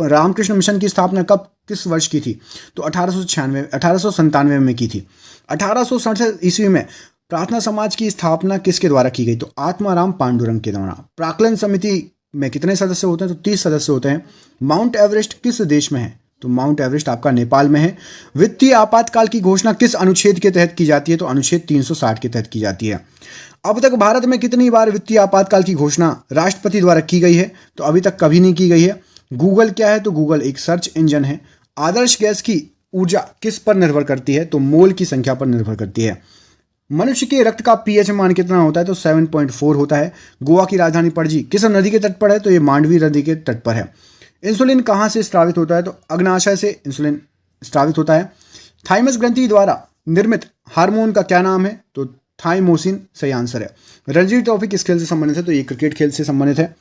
रामकृष्ण मिशन की स्थापना किस वर्ष की थी? तो 1897 में की थी। 1867 ईस्वी में प्रार्थना समाज की स्थापना किसके द्वारा की गई? तो आत्माराम पांडुरंग के द्वारा। प्राक्कलन समिति में कितने सदस्य होते हैं? तो 30 सदस्य होते हैं। माउंट एवरेस्ट किस देश में है? तो माउंट एवरेस्ट आपका नेपाल में है। वित्तीय आपातकाल की घोषणा किस अनुच्छेद के तहत की जाती है? तो अनुच्छेद 360 के तहत की जाती है। अब तक भारत में कितनी बार वित्तीय आपातकाल की घोषणा राष्ट्रपति द्वारा की गई है? तो अभी तक कभी नहीं की गई है। गूगल क्या है? तो गूगल एक सर्च इंजन है। आदर्श गैस की ऊर्जा किस पर निर्भर करती है? तो मोल की संख्या पर निर्भर करती है। मनुष्य के रक्त का pH मान कितना होता है? तो 7.4 होता है। गोवा की राजधानी पणजी किस नदी के तट पर है? तो ये मांडवी नदी के तट पर है। इंसुलिन कहाँ से स्रावित होता है? तो अग्नाशय से इंसुलिन स्रावित होता है। थाइमस ग्रंथि द्वारा निर्मित हार्मोन का क्या नाम है? तो थाइमोसिन सही आंसर है। रणजी ट्रॉफी किस खेल से संबंधित है? तो ये क्रिकेट खेल से संबंधित है।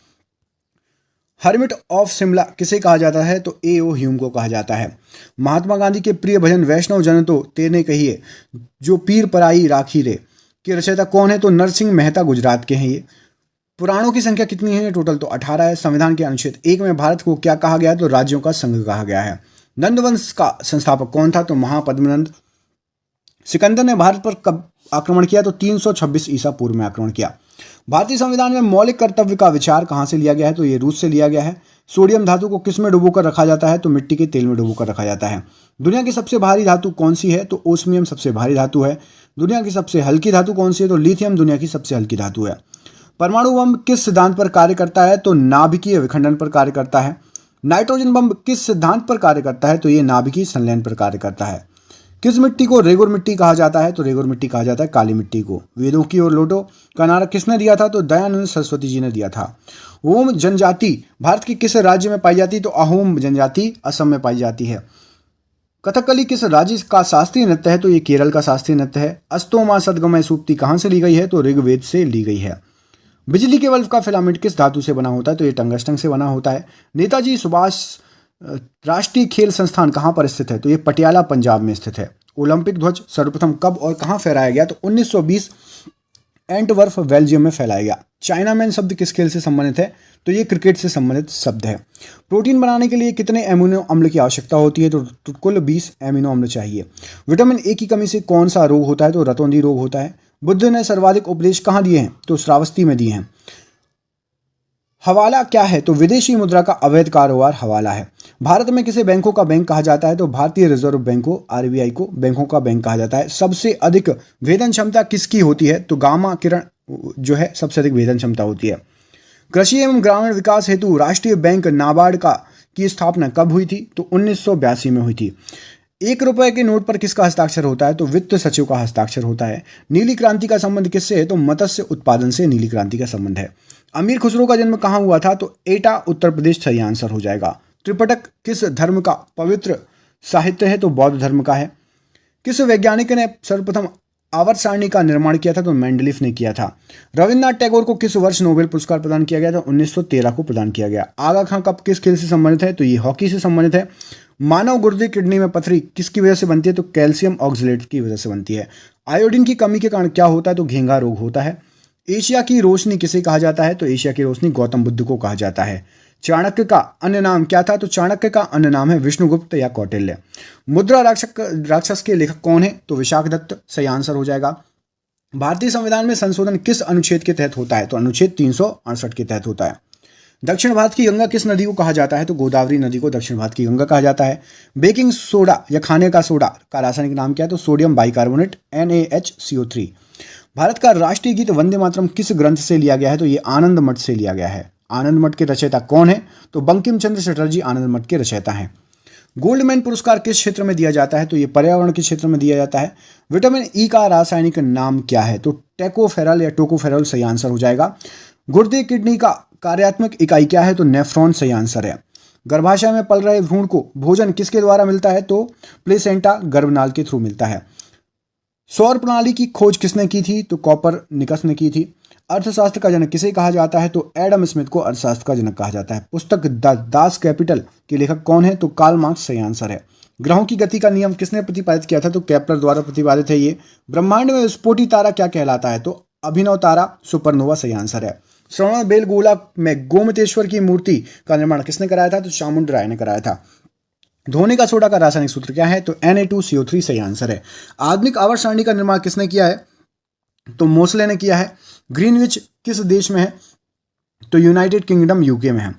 हर्मिट ऑफ शिमला किसे कहा जाता है? तो A.O. ह्यूम को कहा जाता है। महात्मा गांधी के प्रिय भजन वैष्णव जन तो तेने कहिए जो पीर पराई राखी रे के रचयिता कौन है? तो नरसिंह मेहता गुजरात के हैं ये। पुराणों की संख्या कितनी है? टोटल तो 18 है। संविधान के अनुच्छेद 1 में भारत को क्या कहा गया है? तो राज्यों का संघ कहा गया है। नंद वंश का संस्थापक कौन था? तो महापद्मनंद। सिकंदर ने भारत पर कब आक्रमण किया? तो 326 ईसा पूर्व में आक्रमण किया। भारतीय संविधान में मौलिक कर्तव्य का विचार कहाँ से लिया गया है? तो ये रूस से लिया गया है। सोडियम धातु को किस में डुबोकर रखा जाता है? तो मिट्टी के तेल में डुबोकर रखा जाता है। दुनिया की सबसे भारी धातु कौन सी है? तो ओस्मियम सबसे भारी धातु है। दुनिया की सबसे हल्की धातु कौन सी है? तो लिथियम दुनिया की सबसे हल्की धातु है। परमाणु बम किस सिद्धांत पर कार्य करता है? तो नाभिकीय विखंडन पर कार्य करता है। नाइट्रोजन बम किस सिद्धांत पर कार्य करता है? तो ये नाभिकीय संलयन पर कार्य करता है। किस मिट्टी को रेगुर मिट्टी कहा जाता है? तो रेगुर मिट्टी कहा जाता है काली मिट्टी को। वेदों की ओर लौटो का नारा किसने दिया था? तो दयानंद सरस्वती जी ने दिया था। ओम जनजाति भारत के किस राज्य में पाई जाती है? तो अहोम जनजाति असम में पाई जाती है। कथकली किस राज्य का शास्त्रीय नृत्य है? तो ये केरल का शास्त्रीय नृत्य है। अस्तोमा सदगमय सूक्ति कहाँ से ली गई है? तो ऋग्वेद से ली गई है। बिजली के बल्ब का फिलामेंट किस धातु से बना होता है? तो ये टंगस्टन से बना होता है। नेताजी सुभाष राष्ट्रीय खेल संस्थान कहाँ पर स्थित है? तो ये पटियाला पंजाब में स्थित है। ओलंपिक ध्वज सर्वप्रथम कब और कहाँ फहराया गया? तो 1920 एंटवर्फ बेल्जियम में फैलाया गया। चाइना मैन शब्द किस खेल से संबंधित है? तो ये क्रिकेट से संबंधित शब्द है। प्रोटीन बनाने के लिए कितने एमिनो अम्ल की आवश्यकता होती है? तो कुल 20 एमिनो अम्ल चाहिए। विटामिन ए की कमी से कौन सा रोग होता है? तो रतौंधी रोग होता है। बुद्ध ने सर्वाधिक उपदेश कहाँ दिए हैं? तो श्रावस्ती में दिए हैं। हवाला क्या है? तो विदेशी मुद्रा का अवैध कारोबार हवाला है। भारत में किसे बैंकों का बैंक कहा जाता है? तो भारतीय रिजर्व बैंक को, आरबीआई को बैंकों का बैंक कहा जाता है। सबसे अधिक वेतन क्षमता किसकी होती है? तो गामा किरण जो है सबसे अधिक वेतन क्षमता होती है। कृषि एवं ग्रामीण विकास हेतु राष्ट्रीय बैंक नाबार्ड की स्थापना कब हुई थी? तो 1982 में हुई थी। 1 रुपए के नोट पर किसका हस्ताक्षर होता है? तो वित्त सचिव का हस्ताक्षर होता है। नीली क्रांति का संबंध किससे है? तो मत्स्य उत्पादन से नीली क्रांति का संबंध है। अमीर खुसरो का जन्म कहाँ हुआ था? तो एटा उत्तर प्रदेश सही आंसर हो जाएगा। त्रिपिटक किस धर्म का पवित्र साहित्य है? तो बौद्ध धर्म का है। किस वैज्ञानिक ने सर्वप्रथम आवर्त सारणी का निर्माण किया था? तो मेंडलीफ ने किया था। रविन्द्रनाथ टैगोर को किस वर्ष नोबेल पुरस्कार प्रदान किया गया? तो 1913 को प्रदान किया गया। आगा खां कप किस खेल से संबंधित है? तो ये हॉकी से संबंधित है। मानव गुर्दे किडनी में पथरी किसकी वजह से बनती है? तो कैल्शियम ऑक्सलेट की वजह से बनती है। आयोडीन की कमी के कारण क्या होता है? तो घेंघा रोग होता है। एशिया की रोशनी किसे कहा जाता है? तो एशिया की रोशनी गौतम बुद्ध को कहा जाता है। चाणक्य का अन्य नाम क्या था? तो चाणक्य का अन्य नाम है विष्णुगुप्त या कौटिल्य। मुद्रा राक्षस के लेखक कौन है? तो विशाखदत्त सही आंसर हो जाएगा। भारतीय संविधान में संशोधन किस अनुच्छेद के तहत होता है? तो अनुच्छेद 368 के तहत होता है। दक्षिण भारत की गंगा किस नदी को कहा जाता है? तो गोदावरी नदी को दक्षिण भारत की गंगा कहा जाता है। बेकिंग सोडा या खाने का सोडा का रासायनिक नाम क्या है? तो सोडियम बाइकार्बोनेट NaHCO3। भारत का राष्ट्रीय गीत वंदे मातरम किस ग्रंथ से लिया गया है? तो ये आनंद मठ से लिया गया है। आनंद मठ के रचयिता कौन है? तो बंकिम चंद्र चटर्जी आनंद मठ के रचयिता हैं। गोल्डमैन पुरस्कार किस क्षेत्र में दिया जाता है? तो ये पर्यावरण के क्षेत्र में दिया जाता है। विटामिन ई का रासायनिक नाम क्या है? तो टेकोफेरल या टोकोफेरल सही आंसर हो जाएगा। गुर्दे किडनी का कार्यात्मक इकाई क्या है? तो नेफ्रॉन सही आंसर है। गर्भाशय में पल रहे भ्रूण को भोजन किसके द्वारा मिलता है? तो प्लेसेंटा गर्भनाल के थ्रू मिलता है। सौर प्रणाली की खोज किसने की थी? तो कॉपरनिकस ने की थी। अर्थशास्त्र का जनक किसे कहा जाता है? तो एडम स्मिथ को अर्थशास्त्र का जनक कहा जाता है। पुस्तक द दास कैपिटल के लेखक कौन है? तो कार्ल मार्क्स सही आंसर है। ग्रहों की गति का नियम किसने प्रतिपादित किया था? तो केपलर द्वारा प्रतिपादित है ये। ब्रह्मांड में विस्फोटी तारा क्या कहलाता है? तो अभिनव तारा सुपरनोवा सही आंसर है। श्रवण बेलगोला में गोमतेश्वर की मूर्ति का निर्माण किसने कराया था? तो चामुंड राय ने कराया था। धोने का सोडा का रासायनिक सूत्र क्या है? तो Na2CO3 सही आंसर है। आधुनिक आवर्त सारणी का निर्माण किसने किया है? तो मोसले ने किया है। ग्रीनविच किस देश में है? तो यूनाइटेड किंगडम यूके में है।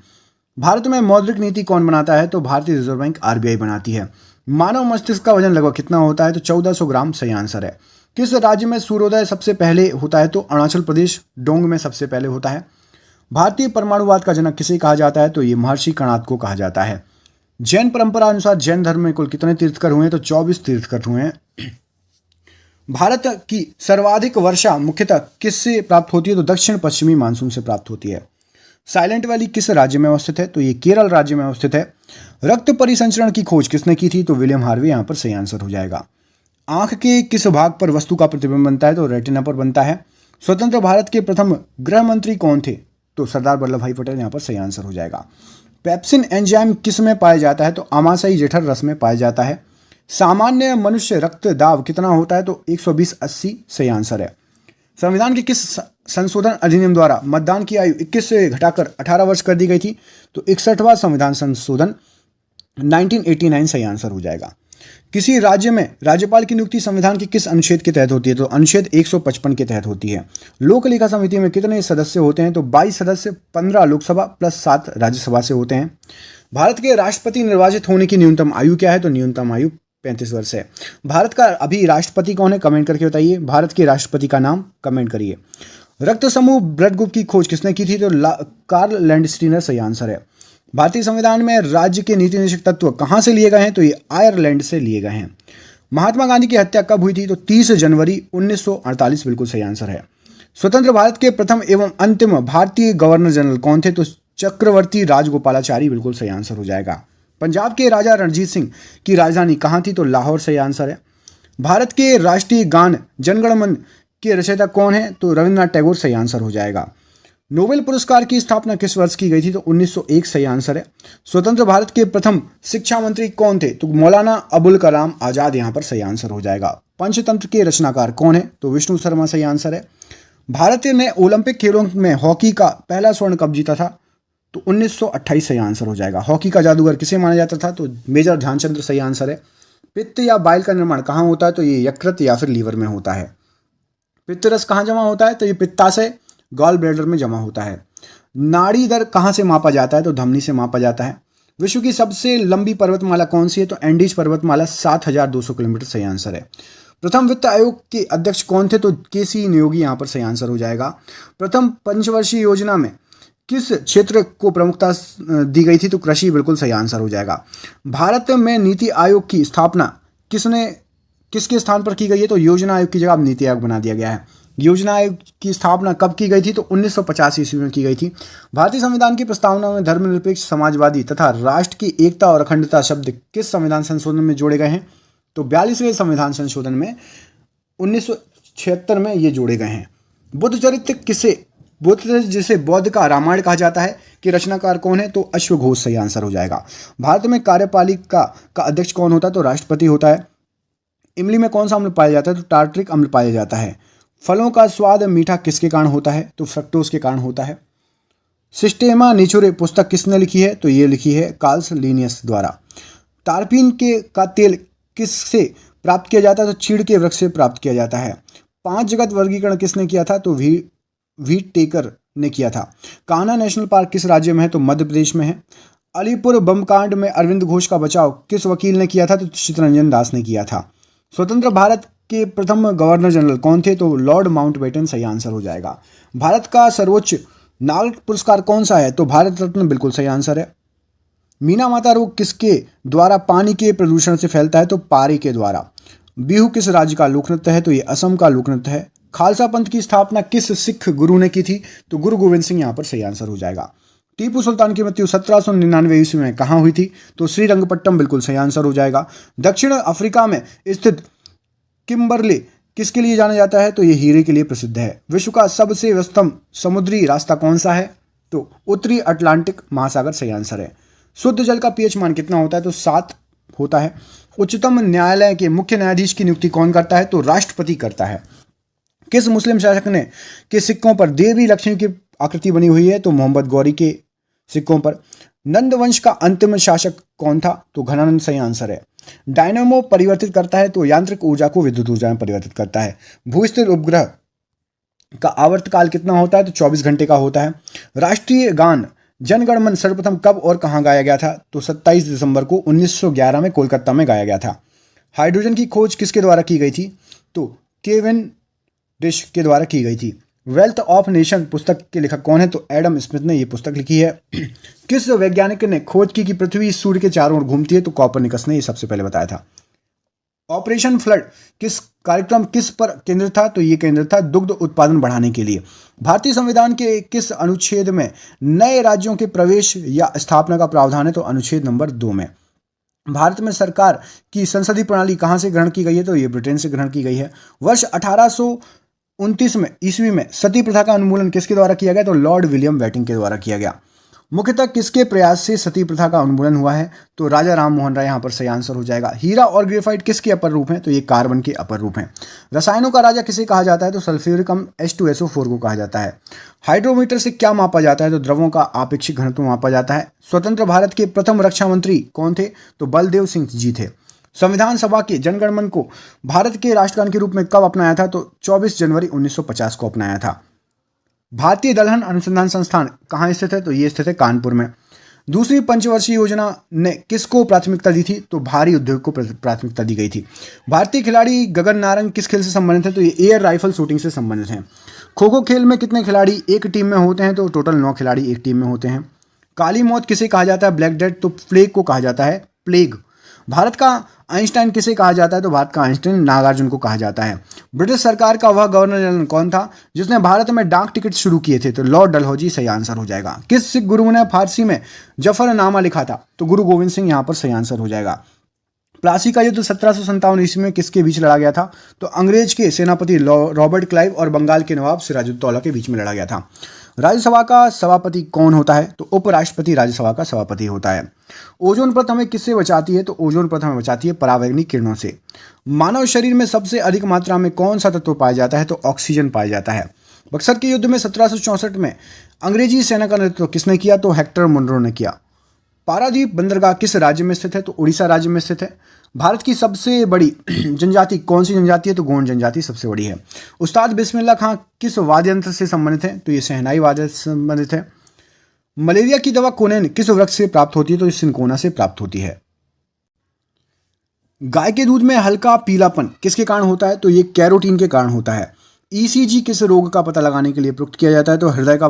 भारत में मौद्रिक नीति कौन बनाता है? तो भारतीय रिजर्व बैंक RBI बनाती है। मानव मस्तिष्क का वजन लगभग कितना होता है? तो 1400 ग्राम सही आंसर है। किस राज्य में सूर्योदय सबसे पहले होता है? तो अरुणाचल प्रदेश डोंग में सबसे पहले होता है। भारतीय परमाणुवाद का जनक किसे कहा जाता है? तो ये महर्षि कणाद को कहा जाता है। जैन परंपरा अनुसार जैन धर्म में कुल कितने तीर्थकर हुए हैं? तो 24 तीर्थकर हुए हैं। भारत की सर्वाधिक वर्षा मुख्यतः किससे प्राप्त होती है? तो दक्षिण पश्चिमी मानसून से प्राप्त होती है। साइलेंट वैली किस राज्य में अवस्थित है? तो ये केरल राज्य में अवस्थित है। रक्त परिसंचरण की खोज किसने की थी? तो विलियम हार्वे यहाँ पर सही आंसर हो जाएगा। आंख के किस भाग पर वस्तु का प्रतिबिंब बनता है? तो रेटिना पर बनता है। स्वतंत्र भारत के प्रथम गृह मंत्री कौन थे? तो सरदार वल्लभ भाई पटेल यहाँ पर सही आंसर हो जाएगा। पेप्सिन एंजाइम किस में पाया जाता है? तो आमाशयी जठर रस में पाया जाता है। सामान्य मनुष्य रक्त दाब कितना होता है? तो 120/80 सही आंसर है। संविधान के किस संशोधन अधिनियम द्वारा मतदान की आयु 21 से घटाकर 18 वर्ष कर दी गई थी? तो 61वां संविधान संशोधन 1989 सही आंसर हो जाएगा। किसी राज्य में राज्यपाल की नियुक्ति संविधान के किस अनुच्छेद के तहत होती है? तो अनुच्छेद 155 के तहत होती है। लोक लेखा समिति में कितने सदस्य होते हैं? तो 22 सदस्य, 15 लोकसभा प्लस 7 राज्यसभा से होते हैं। भारत के राष्ट्रपति निर्वाचित होने की न्यूनतम आयु क्या है? तो न्यूनतम आयु 35 वर्ष है। भारत का अभी राष्ट्रपति कौन है? कमेंट करके बताइए। भारत के राष्ट्रपति का नाम कमेंट करिए। रक्त समूह ब्लड ग्रुप की खोज किसने की थी? तो कार्ल लैंडस्टीनर सही आंसर है। भारतीय संविधान में राज्य के नीति निदेशक तत्व कहां से लिए गए हैं? तो ये आयरलैंड से लिए गए हैं। महात्मा गांधी की हत्या कब हुई थी? तो 30 जनवरी 1948 बिल्कुल सही आंसर है। स्वतंत्र भारत के प्रथम एवं अंतिम भारतीय गवर्नर जनरल कौन थे? तो चक्रवर्ती राजगोपालाचारी बिल्कुल सही आंसर हो जाएगा। पंजाब के राजा रणजीत सिंह की राजधानी कहाँ थी? तो लाहौर सही आंसर है। भारत के राष्ट्रीय गान जनगण मन के रचयिता कौन है? तो रविन्द्रनाथ टैगोर सही आंसर हो जाएगा। नोबेल पुरस्कार की स्थापना किस वर्ष की गई थी? तो 1901 सही आंसर है। स्वतंत्र भारत के प्रथम शिक्षा मंत्री कौन थे? तो मौलाना अबुल कलाम आजाद यहाँ पर सही आंसर हो जाएगा। पंचतंत्र के रचनाकार कौन है? तो विष्णु शर्मा सही आंसर है। भारत ने ओलंपिक खेलों में हॉकी का पहला स्वर्ण कब जीता था? तो 1928 सही आंसर हो जाएगा। हॉकी का जादूगर किसे माना जाता था? तो मेजर ध्यानचंद्र सही आंसर है। पित्त या बाइल का निर्माण कहाँ होता है? तो ये यकृत या फिर लीवर में होता है। पित्त रस कहाँ जमा होता है? तो ये पित्ताशय गॉल ब्लैडर में जमा होता है। नाड़ी दर कहाँ से मापा जाता है? तो धमनी से मापा जाता है। विश्व की सबसे लंबी पर्वतमाला कौन सी है? तो एंडीज पर्वतमाला 7200 किलोमीटर सही आंसर है। प्रथम वित्त आयोग के अध्यक्ष कौन थे? तो केसी नियोगी यहाँ पर सही आंसर हो जाएगा। प्रथम पंचवर्षीय योजना में किस क्षेत्र को प्रमुखता दी गई थी? तो कृषि बिल्कुल सही आंसर हो जाएगा। भारत में नीति आयोग की स्थापना किसके स्थान पर की गई है? तो योजना आयोग की जगह अब नीति आयोग बना दिया गया है। योजना आयोग की स्थापना कब की गई थी? तो 1950 ईस्वी में की गई थी। भारतीय संविधान की प्रस्तावना में धर्मनिरपेक्ष, समाजवादी तथा राष्ट्र की एकता और अखंडता शब्द किस संविधान संशोधन में जोड़े गए हैं? तो 42वें संविधान संशोधन में 1976 में ये जोड़े गए हैं। बुद्ध चरित्र जिसे बौद्ध का रामायण कहा जाता है कि रचनाकार कौन है? तो अश्वघोष सही आंसर हो जाएगा। भारत में कार्यपालिका का अध्यक्ष कौन होता है? तो राष्ट्रपति होता है। इमली में कौन सा अम्ल पाया जाता है? तो टार्ट्रिक अम्ल पाया जाता है। फलों का स्वाद मीठा किसके कारण होता है? तो फ्रक्टोज के कारण होता है। सिस्टेमा निचुरे पुस्तक किसने लिखी है? तो ये लिखी है कार्ल लिनियस द्वारा। तारपीन का तेल किससे प्राप्त किया जाता है? तो चीड़ के वृक्ष से प्राप्त किया जाता है। 5 जगत वर्गीकरण किसने किया था? तो वीटेकर ने किया था। कान्हा नेशनल पार्क किस राज्य में है? तो मध्य प्रदेश में है। अलीपुर बम कांड में अरविंद घोष का बचाव किस वकील ने किया था? तो चित्तरंजन दास ने किया था। स्वतंत्र भारत के प्रथम गवर्नर जनरल कौन थे? तो लॉर्ड माउंटबेटन सही आंसर हो जाएगा। भारत का सर्वोच्च नागरिक पुरस्कार कौन सा है? तो भारत रत्न बिल्कुल सही आंसर है। मीना माता रोग किसके द्वारा पानी के प्रदूषण से फैलता है? तो पारे के द्वारा। बिहू किस राज्य का लोक नृत्य है? तो ये असम का लोक नृत्य है। खालसा पंथ की स्थापना किस सिख गुरु ने की थी? तो गुरु गोविंद सिंह यहाँ पर सही आंसर हो जाएगा। टीपू सुल्तान की मृत्यु 1799 ईस्वी में कहाँ हुई थी? तो श्रीरंगपट्टम बिल्कुल सही आंसर हो जाएगा। दक्षिण अफ्रीका में स्थित किम्बरले किसके लिए जाना जाता है? तो ये हीरे के लिए प्रसिद्ध है। विश्व का सबसे व्यस्तम समुद्री रास्ता कौन सा है? तो उत्तरी अटलांटिक महासागर सही आंसर है। शुद्ध जल का पीएच मान कितना होता है? तो 7 होता है। उच्चतम न्यायालय के मुख्य न्यायाधीश की नियुक्ति कौन करता है? तो राष्ट्रपति करता है। किस मुस्लिम शासक ने के सिक्कों पर देवी लक्ष्मी की आकृति बनी हुई है? तो मोहम्मद गौरी के सिक्कों पर। नंद वंश का अंतिम शासक कौन था? तो घनानंद सही आंसर है। डायनामो परिवर्तित करता है? तो यांत्रिक ऊर्जा को विद्युत ऊर्जा में परिवर्तित करता है। भूस्थिर उपग्रह का आवर्तकाल कितना होता है? तो 24 घंटे का होता है। राष्ट्रीय गान जन गण मन सर्वप्रथम कब और कहाँ गाया गया था? तो 27 दिसंबर को 1911 में कोलकाता में गाया गया था। हाइड्रोजन की खोज किसके द्वारा की गई थी? तो केविन डिश के द्वारा की गई थी। वेल्थ ऑफ नेशन पुस्तक के लेखक कौन है? तो एडम स्मिथ ने यह पुस्तक लिखी है। किस वैज्ञानिक ने खोज की कि पृथ्वी सूर्य के चारों ओर घूमती है? तो कॉपरनिकस ने यह सबसे पहले बताया था। ऑपरेशन फ्लड किस पर केंद्रित था? तो यह केंद्रित था दुग्ध उत्पादन बढ़ाने के लिए। भारतीय संविधान के किस अनुच्छेद में नए राज्यों के प्रवेश या स्थापना का प्रावधान है? तो अनुच्छेद नंबर 2 में। भारत में सरकार की संसदीय प्रणाली कहां से ग्रहण की गई है? तो यह ब्रिटेन से ग्रहण की गई है। वर्ष 1829 में ईस्वी में सती प्रथा का उन्मूलन किसके द्वारा किया गया? तो लॉर्ड विलियम वेटिंग के द्वारा किया गया। मुख्यतः किसके प्रयास से सती प्रथा का उन्मूलन हुआ है? तो राजा राम मोहन राय यहाँ पर सही आंसर हो जाएगा। हीरा और ग्रेफाइट किसके अपर रूप हैं? तो ये कार्बन के अपर रूप हैं। रसायनों का राजा किसे कहा जाता है? तो सल्फ्यूरिक अम्ल H2SO4 को कहा जाता है। हाइड्रोमीटर से क्या मापा जाता है? तो द्रवों का आपेक्षिक घनत्व मापा जाता है। स्वतंत्र भारत के प्रथम रक्षा मंत्री कौन थे? तो बलदेव सिंह जी थे। संविधान सभा के जनगण मन को भारत के राष्ट्रगान के रूप में कब अपनाया था? तो 24 जनवरी 1950 को अपनाया था। भारतीय दलहन अनुसंधान संस्थान कहाँ स्थित है? तो ये स्थित है कानपुर में। दूसरी पंचवर्षीय योजना ने किसको प्राथमिकता दी थी? तो भारी उद्योग को प्राथमिकता दी गई थी। भारतीय खिलाड़ी गगन नारंग किस खेल से संबंधित है? तो ये एयर राइफल शूटिंग से संबंधित हैं। खो खो खेल में कितने खिलाड़ी एक टीम में होते हैं? तो टोटल 9 खिलाड़ी एक टीम में होते हैं। काली मौत किसे कहा जाता है? Black death. तो प्लेग को कहा जाता है प्लेग। भारत का आइंस्टाइन किसे कहा जाता है? तो भारत का आइंस्टाइन नागार्जुन को कहा जाता है। ब्रिटिश सरकार का वह गवर्नर जनरल कौन था जिसने भारत में डाक टिकट शुरू किए थे? तो लॉर्ड डलहौजी सही आंसर हो जाएगा। किस सिख गुरु ने फारसी में जफरनामा लिखा था? तो गुरु गोविंद सिंह यहाँ पर सही आंसर हो जाएगा। प्लासी का युद्ध 1757 ईस्वी में किसके बीच लड़ा गया था? तो अंग्रेज के सेनापति रॉबर्ट क्लाइव और बंगाल के नवाब सिराजुद्दौला के बीच में लड़ा गया था। राज्यसभा का सभापति कौन होता है? तो उपराष्ट्रपति राज्यसभा का सभापति होता है। ओजोन परत हमें किससे बचाती है? तो ओजोन परत हमें बचाती है परावैंगनिक किरणों से। मानव शरीर में सबसे अधिक मात्रा में कौन सा तत्व पाया जाता है? तो ऑक्सीजन पाया जाता है। बक्सर के युद्ध में 1764 में अंग्रेजी सेना का नेतृत्व किसने किया? तो हेक्टर मुनरो ने किया। पारादीप बंदरगाह किस राज्य में स्थित है? तो उड़ीसा राज्य में स्थित है। भारत की सबसे बड़ी जनजाति कौन सी जनजाति है? तो गोंड जनजाति सबसे बड़ी है। उस्ताद बिस्मिल्लाह खां किस वाद्य यंत्र से संबंधित है? तो ये शहनाई वाद्य से संबंधित है। मलेरिया की दवा कोनेन किस वृक्ष से प्राप्त होती है? तो इस सिंकोना से प्राप्त होती है। गाय के दूध में हल्का पीलापन किसके कारण होता है? तो ये कैरोटीन के कारण होता है। ईसीजी किस रोग का पता लगाने के लिए प्रयुक्त किया जाता है? तो हृदय का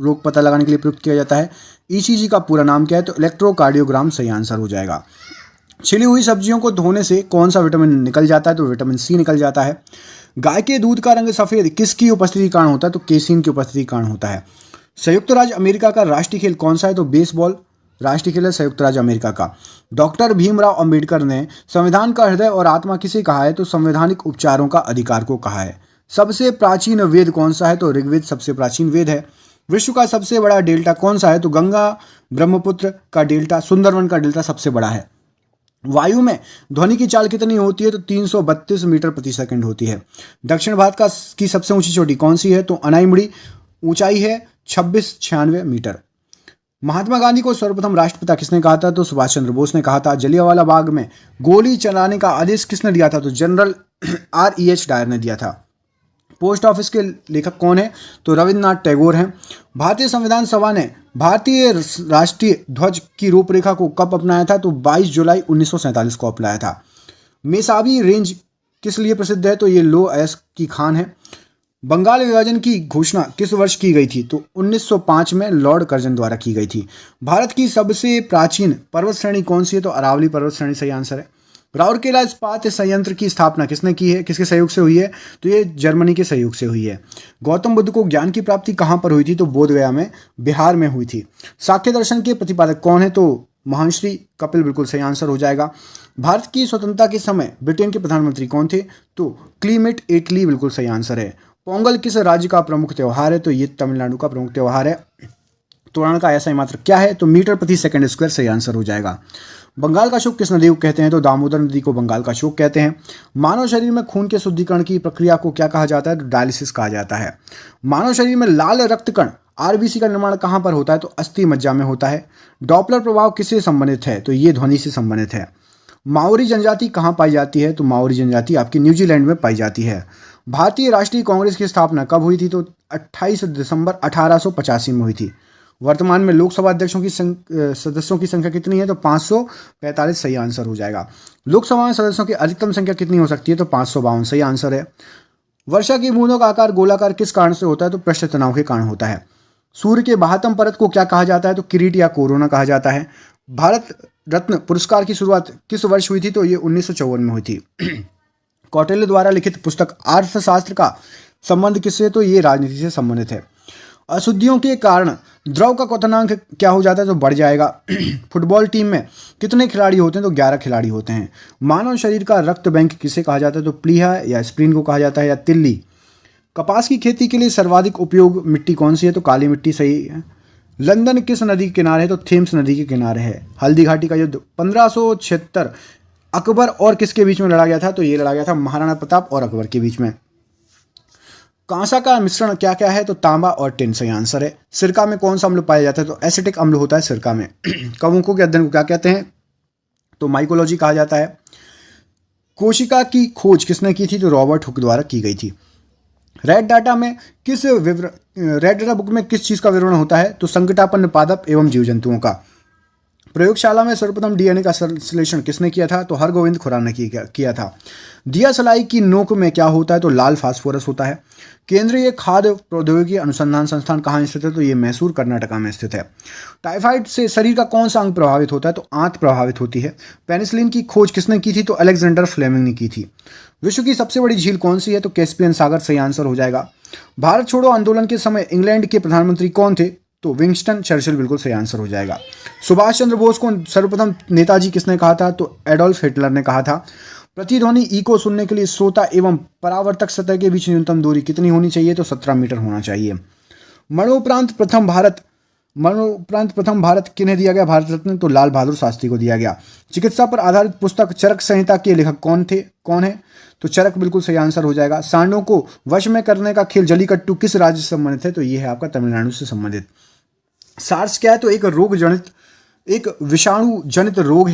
रोग पता लगाने के लिए प्रयुक्त किया जाता है। ईसीजी का पूरा नाम क्या है? तो इलेक्ट्रोकार्डियोग्राम सही आंसर हो जाएगा। छिली हुई सब्जियों को धोने से कौन सा विटामिन निकल जाता है? तो विटामिन सी निकल जाता है। गाय के दूध का रंग सफेद किसकी उपस्थिति के कारण होता है? तो केसीन की उपस्थिति के कारण होता है। संयुक्त राज्य अमेरिका का राष्ट्रीय खेल कौन सा है? तो बेसबॉल राष्ट्रीय खेल है संयुक्त राज्य अमेरिका का। डॉक्टर भीमराव अंबेडकर ने संविधान का हृदय और आत्मा किसे कहा है? तो संवैधानिक उपचारों का अधिकार को कहा है। सबसे प्राचीन वेद कौन सा है? तो ऋग्वेद सबसे प्राचीन वेद है। विश्व का सबसे बड़ा डेल्टा कौन सा है? तो गंगा ब्रह्मपुत्र का डेल्टा, सुंदरवन का डेल्टा सबसे बड़ा है। वायु में ध्वनि की चाल कितनी होती है? तो 332 मीटर प्रति सेकंड होती है। दक्षिण भारत की सबसे ऊंची चोटी कौन सी है? तो अनाईमुड़ी, ऊंचाई है 2696 मीटर। महात्मा गांधी को सर्वप्रथम राष्ट्रपिता किसने कहा था? तो सुभाष चंद्र बोस ने कहा था। जलियांवाला बाग में गोली चलाने का आदेश किसने दिया था? तो जनरल REH डायर ने दिया था। पोस्ट ऑफिस के लेखक कौन है? तो रविन्द्रनाथ टैगोर हैं। भारतीय संविधान सभा ने भारतीय राष्ट्रीय ध्वज की रूपरेखा को कब अपनाया था? तो 22 जुलाई 1947 को अपनाया था। मेसाबी रेंज किस लिए प्रसिद्ध है? तो ये लो एस की खान है। बंगाल विभाजन की घोषणा किस वर्ष की गई थी? तो 1905 में लॉर्ड कर्जन द्वारा की गई थी। भारत की सबसे प्राचीन पर्वत श्रेणी कौन सी है? तो अरावली पर्वत श्रेणी सही आंसर है। राउरकेला इस्पात संयंत्र की स्थापना किसने की है? किसके सहयोग से हुई है? तो ये जर्मनी के सहयोग से हुई है। गौतम बुद्ध को ज्ञान की प्राप्ति कहाँ पर हुई थी? तो बोधगया में, बिहार में हुई थी। सांख्य दर्शन के प्रतिपादक कौन है? तो महर्षि कपिल बिल्कुल सही आंसर हो जाएगा। भारत की स्वतंत्रता के समय ब्रिटेन के प्रधानमंत्री कौन थे? तो क्लीमेट एटली बिल्कुल सही आंसर है। पोंगल किस राज्य का प्रमुख त्यौहार है? तो ये तमिलनाडु का प्रमुख त्यौहार है। तोरण का ऐसा ही मात्रक क्या है? तो मीटर प्रति सेकंड स्क्वायर सही आंसर हो जाएगा। बंगाल का शोक किस नदी को कहते हैं? तो दामोदर नदी को बंगाल का शोक कहते हैं। मानव शरीर में खून के शुद्धिकरण की प्रक्रिया को क्या कहा जाता है? तो डायलिसिस कहा जाता है। मानव शरीर में लाल रक्त कण RBC का निर्माण कहाँ पर होता है? तो अस्थि मज्जा में होता है। डॉपलर प्रभाव किससे संबंधित है? तो ये ध्वनि से संबंधित है। माओरी जनजाति कहाँ पाई जाती है? तो माओरी जनजाति आपकी न्यूजीलैंड में पाई जाती है। भारतीय राष्ट्रीय कांग्रेस की स्थापना कब हुई थी? तो 28 दिसंबर 1885 में हुई थी। वर्तमान में लोकसभा अध्यक्षों की सदस्यों की संख्या कितनी है? तो 545 सही आंसर हो जाएगा। लोकसभा में सदस्यों की अधिकतम संख्या कितनी हो सकती है? तो 552 सही आंसर है। वर्षा की बूंदों का आकार गोलाकार किस कारण से होता है? तो पृष्ठ तनाव के कारण होता है। सूर्य के बाह्यतम परत को क्या कहा जाता है? तो किरीट या कोरोना कहा जाता है। भारत रत्न पुरस्कार की शुरुआत किस वर्ष हुई थी? तो ये 1954 में हुई थी। कौटिल्य द्वारा लिखित पुस्तक अर्थशास्त्र का संबंध किससे? तो ये राजनीति से संबंधित है। अशुद्धियों के कारण द्रव का क्वथनांक क्या हो जाता है? तो बढ़ जाएगा। फुटबॉल टीम में कितने खिलाड़ी होते हैं? तो 11 खिलाड़ी होते हैं। मानव शरीर का रक्त बैंक किसे कहा जाता है? तो प्लीहा या स्प्रीन को कहा जाता है, या तिल्ली। कपास की खेती के लिए सर्वाधिक उपयोग मिट्टी कौन सी है? तो काली मिट्टी सही है। लंदन किस नदी के किनारे है? तो थेम्स नदी के किनारे है। हल्दी घाटी का युद्ध 1576 अकबर और किसके बीच में लड़ा गया था? तो ये लड़ा गया था महाराणा प्रताप और अकबर के बीच में। कांसा का मिश्रण क्या क्या है? तो तांबा और टिन सही आंसर है। सिरका में कौन सा अम्ल पाया जाता है? तो एसिटिक अम्ल होता है सिरका में। कवकों के अध्ययन को क्या कहते हैं? तो माइकोलॉजी कहा जाता है। कोशिका की खोज किसने की थी? तो रॉबर्ट हुक द्वारा की गई थी। रेड डाटा बुक में किस चीज़ का विवरण होता है? तो संकटापन्न पादप एवं जीव जंतुओं का। प्रयोगशाला में सर्वप्रथम DNA का संश्लेषण किसने किया था? तो हरगोविंद खुराना ने किया था। दिया सलाई की नोक में क्या होता है? तो लाल फास्फोरस होता है। केंद्रीय खाद्य प्रौद्योगिकी अनुसंधान संस्थान कहाँ स्थित है? तो ये मैसूर कर्नाटका में स्थित है। टाइफाइड से शरीर का कौन सा अंग प्रभावित होता है? तो आंत प्रभावित होती है। पेनिसिलिन की खोज किसने की थी? तो अलेक्जेंडर फ्लेमिंग ने की थी। विश्व की सबसे बड़ी झील कौन सी है? तो कैस्पियन सागर सही आंसर हो जाएगा। भारत छोड़ो आंदोलन के समय इंग्लैंड के प्रधानमंत्री कौन थे? तो विंस्टन चर्चिल बिल्कुल सही आंसर हो जाएगा। सुभाष चंद्र बोस को सर्वप्रथम नेताजी किसने कहा था? तो एडोल्फ हिटलर ने कहा था। प्रतिध्वनि ई को सुनने के लिए श्रोता एवं परावर्तक सतह के बीच न्यूनतम दूरी कितनी होनी चाहिए? तो 17 मीटर होना चाहिए। मरणोपरांत प्रथम भारत किन्हें दिया गया भारत रत्न? तो लाल बहादुर शास्त्री को दिया गया। चिकित्सा पर आधारित पुस्तक चरक संहिता के लेखक कौन है? तो चरक बिल्कुल सही आंसर हो जाएगा। सांडों को वश में करने का खेल जलीकट्टू किस राज्य से संबंधित है? तो ये है आपका तमिलनाडु से संबंधित। सार्स क्या है? तो एक विषाणु जनित रोग